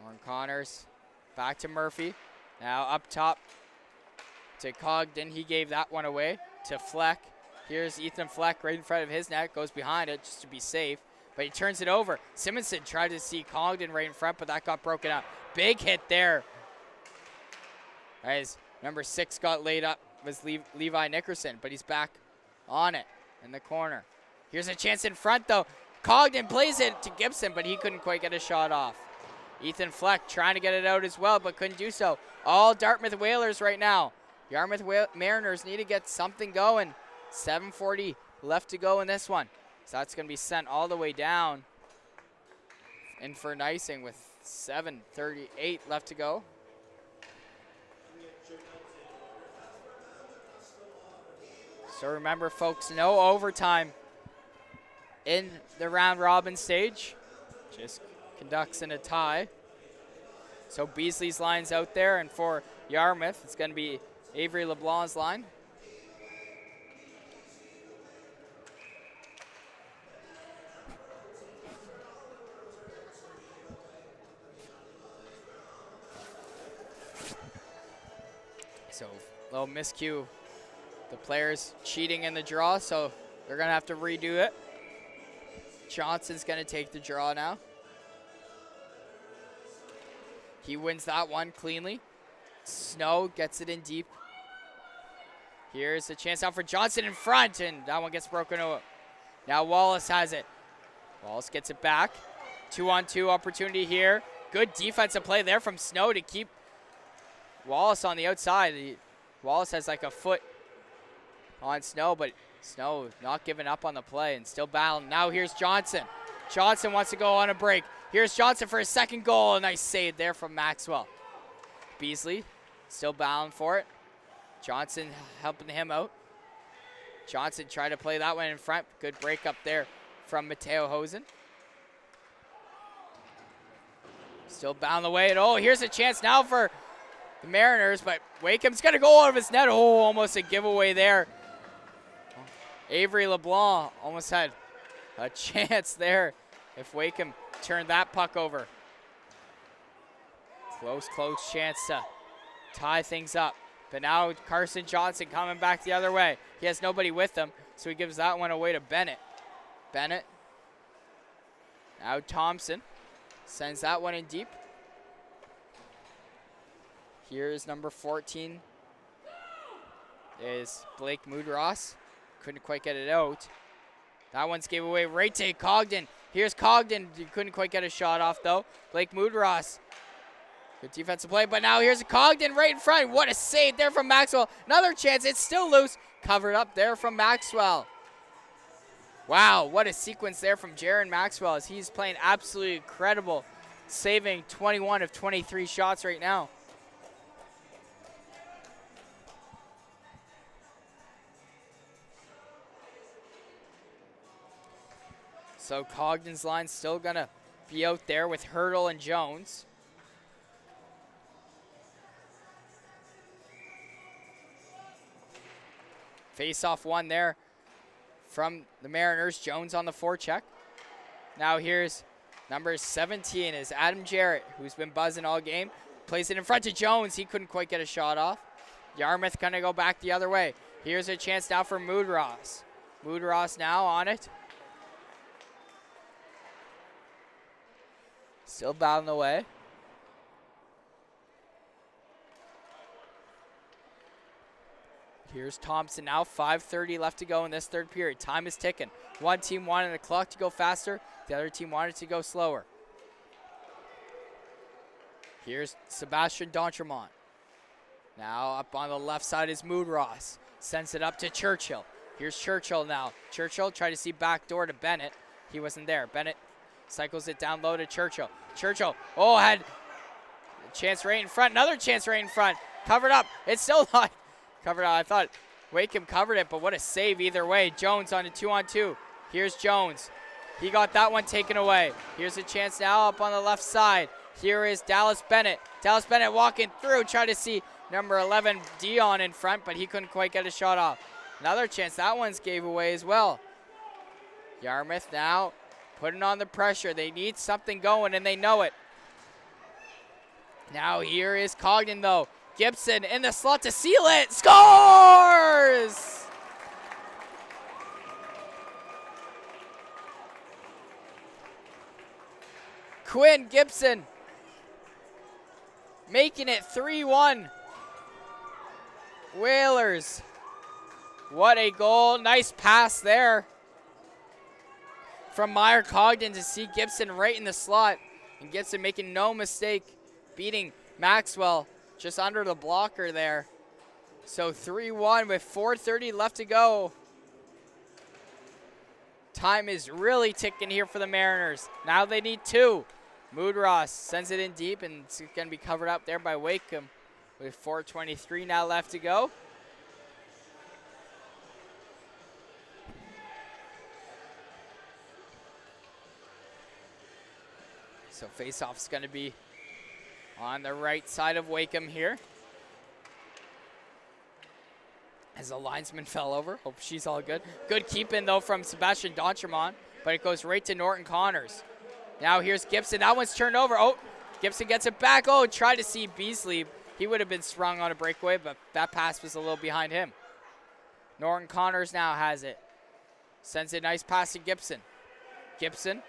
Norton Connors back to Murphy. Now up top to Cogden. He gave that one away to Fleck. Here's Ethan Fleck right in front of his net. Goes behind it just to be safe. But he turns it over. Simonson tried to see Cogden right in front, but that got broken up. Big hit there. As number 6 got laid up was Levi Nickerson, but he's back on it in the corner. Here's a chance in front, though. Cogden plays it to Gibson, but he couldn't quite get a shot off. Ethan Fleck trying to get it out as well, but couldn't do so. All Dartmouth Whalers right now. Yarmouth Mariners need to get something going. 7:40 left to go in this one. So that's going to be sent all the way down in for Nicing with 7:38 left to go. So remember, folks, no overtime in the round robin stage. Just conducts in a tie. So Beasley's line's out there, and for Yarmouth, it's going to be Avery LeBlanc's line. So little miscue. The players cheating in the draw, so they're going to have to redo it. Johnson's going to take the draw now. He wins that one cleanly. Snow gets it in deep. Here's a chance out for Johnson in front, and that one gets broken over. Now Wallace has it. Wallace gets it back. 2-on-2 opportunity here. Good defensive play there from Snow to keep Wallace on the outside. Wallace has like a foot on Snow, but Snow not giving up on the play and still battling. Now here's Johnson. Johnson wants to go on a break. Here's Johnson for his second goal. A nice save there from Maxwell. Beasley still battling for it. Johnson helping him out. Johnson tried to play that one in front. Good break up there from Mateo Hosen. Still bound the way. And oh, here's a chance now for the Mariners, but Wakeham's going to go out of his net. Oh, almost a giveaway there. Avery LeBlanc almost had a chance there if Wakeham turned that puck over. Close chance to tie things up. But now Carson Johnson coming back the other way. He has nobody with him, so he gives that one away to Bennett. Bennett. Now Thompson sends that one in deep. Here's number 14 is Blake Moodross. Couldn't quite get it out. That one's gave away right to Cogden. Here's Cogden. He couldn't quite get a shot off, though. Blake Moodross. Good defensive play, but now here's a Cogden right in front. What a save there from Maxwell. Another chance. It's still loose. Covered up there from Maxwell. Wow, what a sequence there from Jaron Maxwell as he's playing absolutely incredible, saving 21 of 23 shots right now. So Cogden's line still going to be out there with Hurdle and Jones. Face-off one there from the Mariners. Jones on the forecheck. Now here's number 17 is Adam Jarrett, who's been buzzing all game. Plays it in front of Jones. He couldn't quite get a shot off. Yarmouth going to go back the other way. Here's a chance now for Mood Ross. Mood Ross now on it. Still battling away. Here's Thompson now. 5:30 left to go in this third period. Time is ticking. One team wanted the clock to go faster. The other team wanted to go slower. Here's Sebastian D'Entremont. Now up on the left side is Mood Ross. Sends it up to Churchill. Here's Churchill now. Churchill tried to see back door to Bennett. He wasn't there. Bennett cycles it down low to Churchill. Churchill, oh, had a chance right in front. Another chance right in front. Covered up. It's still not covered up. I thought Wakeham covered it, but what a save either way. Jones on a 2-on-2. Here's Jones. He got that one taken away. Here's a chance now up on the left side. Here is Dallas Bennett. Dallas Bennett walking through, trying to see number 11, Dion, in front, but he couldn't quite get a shot off. Another chance. That one's gave away as well. Yarmouth now putting on the pressure. They need something going, and they know it. Now here is Cogden, though. Gibson in the slot to seal it. Scores! Quinn Gibson making it 3-1. Whalers. What a goal. Nice pass there from Meyer Cogden to see Gibson right in the slot. And Gibson making no mistake, beating Maxwell just under the blocker there. So 3-1 with 4:30 left to go. Time is really ticking here for the Mariners. Now they need 2. Mood Ross sends it in deep, and it's going to be covered up there by Wakeham with 4:23 now left to go. So face-off is going to be on the right side of Wakeham here. As the linesman fell over. Hope she's all good. Good keep-in, though, from Sebastian D'Entremont, but it goes right to Norton Connors. Now here's Gibson. That one's turned over. Oh, Gibson gets it back. Oh, tried to see Beasley. He would have been sprung on a breakaway, but that pass was a little behind him. Norton Connors now has it. Sends a nice pass to Gibson. Gibson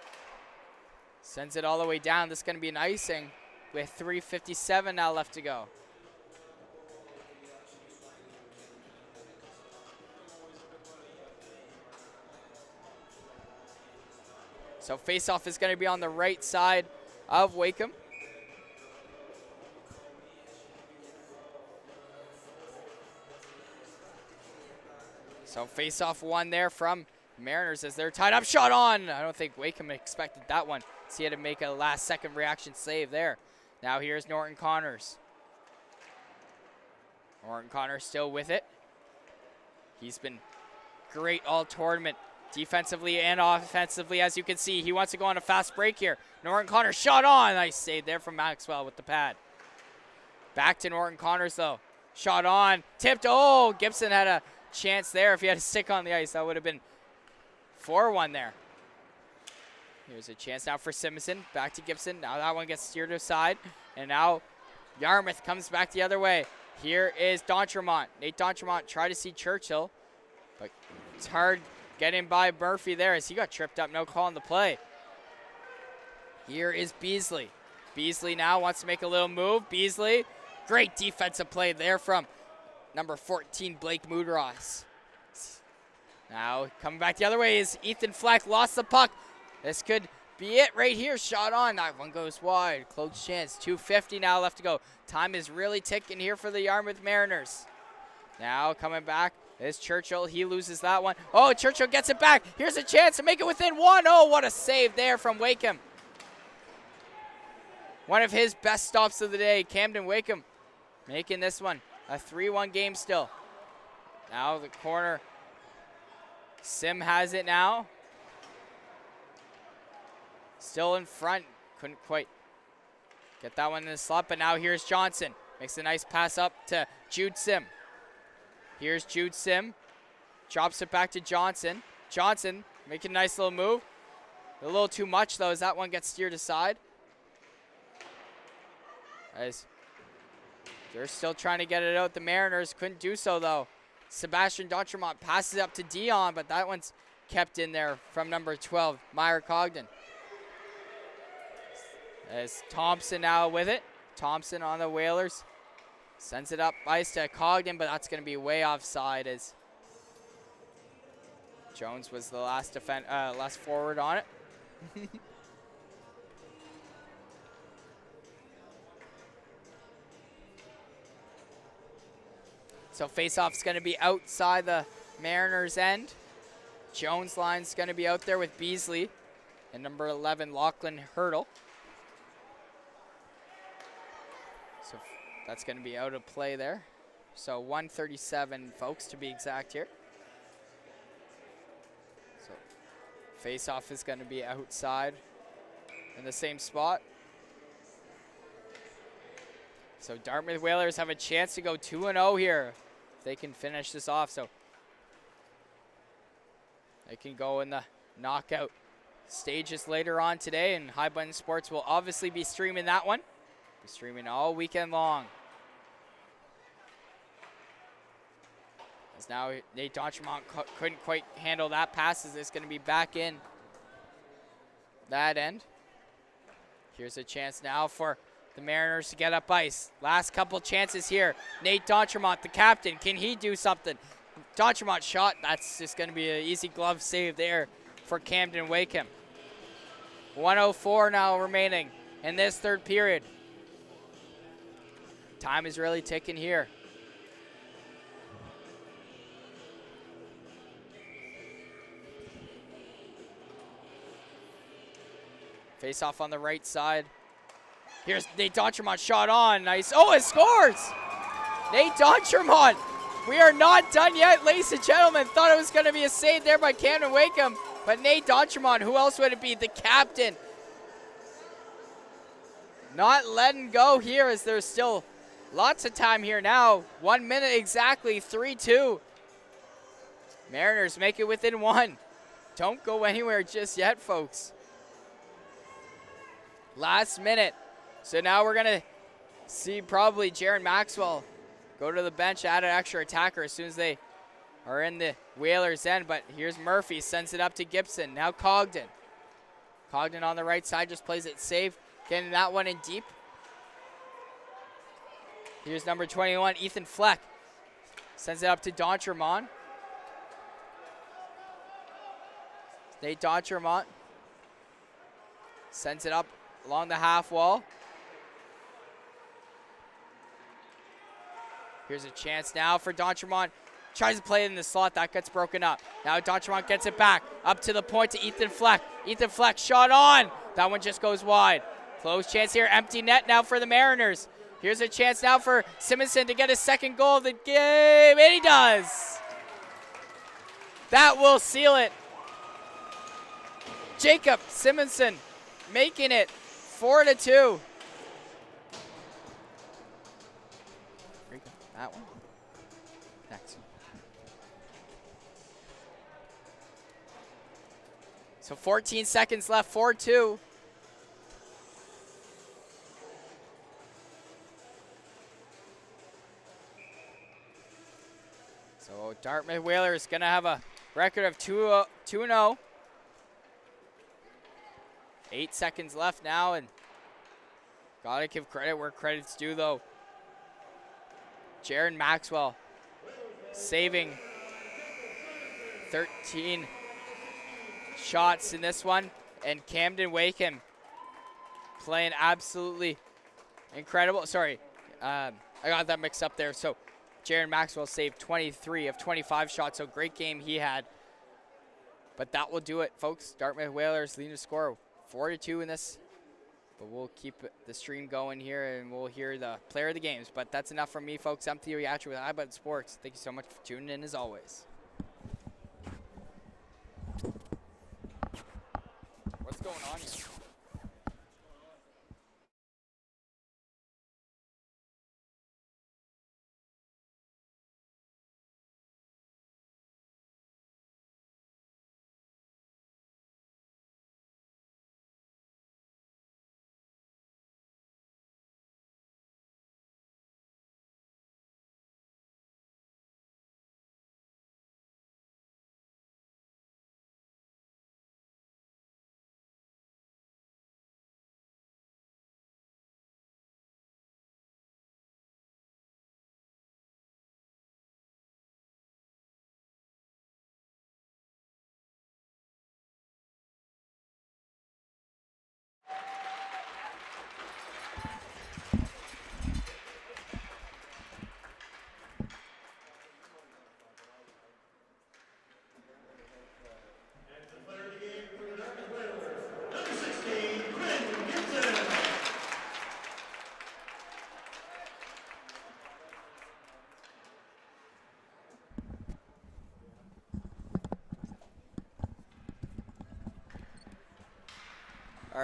sends it all the way down. This is going to be an icing with 3:57 now left to go. So face-off is going to be on the right side of Wakeham. So face-off one there from Mariners as they're tied up. Shot on. I don't think Wakeham expected that one. So he had to make a last-second reaction save there. Now here's Norton Connors. Norton Connors still with it. He's been great all tournament, defensively and offensively, as you can see. He wants to go on a fast break here. Norton Connors shot on. Nice save there from Maxwell with the pad. Back to Norton Connors, though. Shot on. Tipped. Oh, Gibson had a chance there. If he had a stick on the ice, that would have been 4-1 there. Here's a chance now for Simpson. Back to Gibson. Now that one gets steered aside. And now Yarmouth comes back the other way. Here is D'Entremont. Nate D'Entremont tried to see Churchill, but it's hard getting by Murphy there as he got tripped up. No call on the play. Here is Beasley. Beasley now wants to make a little move. Beasley, great defensive play there from number 14, Blake Moodross. Now coming back the other way is Ethan Fleck. Lost the puck. This could be it right here. Shot on. That one goes wide. Close chance. 2:50 now left to go. Time is really ticking here for the Yarmouth Mariners. Now coming back is Churchill. He loses that one. Oh, Churchill gets it back. Here's a chance to make it within 1. Oh, what a save there from Wakeham. One of his best stops of the day. Camden Wakeham making this one a 3-1 game still. Now the corner. Sim has it now. Still in front. Couldn't quite get that one in the slot, but now here's Johnson. Makes a nice pass up to Jude Sim. Here's Jude Sim. Drops it back to Johnson. Johnson making a nice little move. A little too much, though, as that one gets steered aside. As they're still trying to get it out. The Mariners couldn't do so, though. Sebastian D'Entremont passes it up to Dion, but that one's kept in there from number 12, Meyer Cogden. As Thompson now with it. Thompson on the Whalers. Sends it up ice to Cogden, but that's going to be way offside as Jones was the last forward on it. So face-off's going to be outside the Mariners' end. Jones' line's going to be out there with Beasley and number 11, Lachlan Hurdle. So that's going to be out of play there. So 137, folks, to be exact here. So face-off is going to be outside in the same spot. So Dartmouth Whalers have a chance to go 2-0 here if they can finish this off. So they can go in the knockout stages later on today, and High Button Sports will obviously be streaming that one. Be streaming all weekend long. As now Nate D'Entremont couldn't quite handle that pass, as it's going to be back in that end. Here's a chance now for the Mariners to get up ice. Last couple chances here. Nate D'Entremont, the captain, can he do something? D'Entremont shot, that's just going to be an easy glove save there for Camden Wakeham. 1:04 now remaining in this third period. Time is really ticking here. Face off on the right side. Here's Nate D'Entremont, shot on, nice. Oh, it scores! Nate D'Entremont. We are not done yet, ladies and gentlemen. Thought it was going to be a save there by Camden Wakeham, but Nate D'Entremont, who else would it be? The captain. Not letting go here, as there's still lots of time here now. 1 minute exactly, 3-2. Mariners make it within one. Don't go anywhere just yet, folks. Last minute. So now we're going to see probably Jaron Maxwell go to the bench, add an extra attacker as soon as they are in the Whalers' end. But here's Murphy, sends it up to Gibson. Now Cogden. Cogden on the right side just plays it safe, getting that one in deep. Here's number 21, Ethan Fleck. Sends it up to D'Entremont. Nate D'Entremont sends it up along the half wall. Here's a chance now for D'Entremont. Tries to play it in the slot. That gets broken up. Now D'Entremont gets it back. Up to the point to Ethan Fleck. Ethan Fleck shot on. That one just goes wide. Close chance here. Empty net now for the Mariners. Here's a chance now for Simonson to get his second goal of the game. And he does. That will seal it. Jacob Simonson making it 4-2. That one. Next. So 14 seconds left, 4-2. So Dartmouth Whalers going to have a record of 2-0. 8 seconds left now, and gotta give credit where credit's due, though. Jaron Maxwell saving 13 shots in this one, and Camden Wakeham playing absolutely incredible. Sorry, I got that mixed up there. So Jaron Maxwell saved 23 of 25 shots, so great game he had. But that will do it, folks. Dartmouth Whalers leading the score 4-2 in this. But we'll keep the stream going here, and we'll hear the player of the games. But that's enough from me, folks. I'm Theo Yatcher with High Button Sports. Thank you so much for tuning in, as always. What's going on here?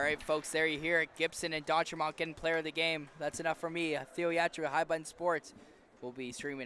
right, folks, there you hear it. Gibson and D'Entremont getting player of the game. That's enough for me. Theo Yatri with High Button Sports. We'll be streaming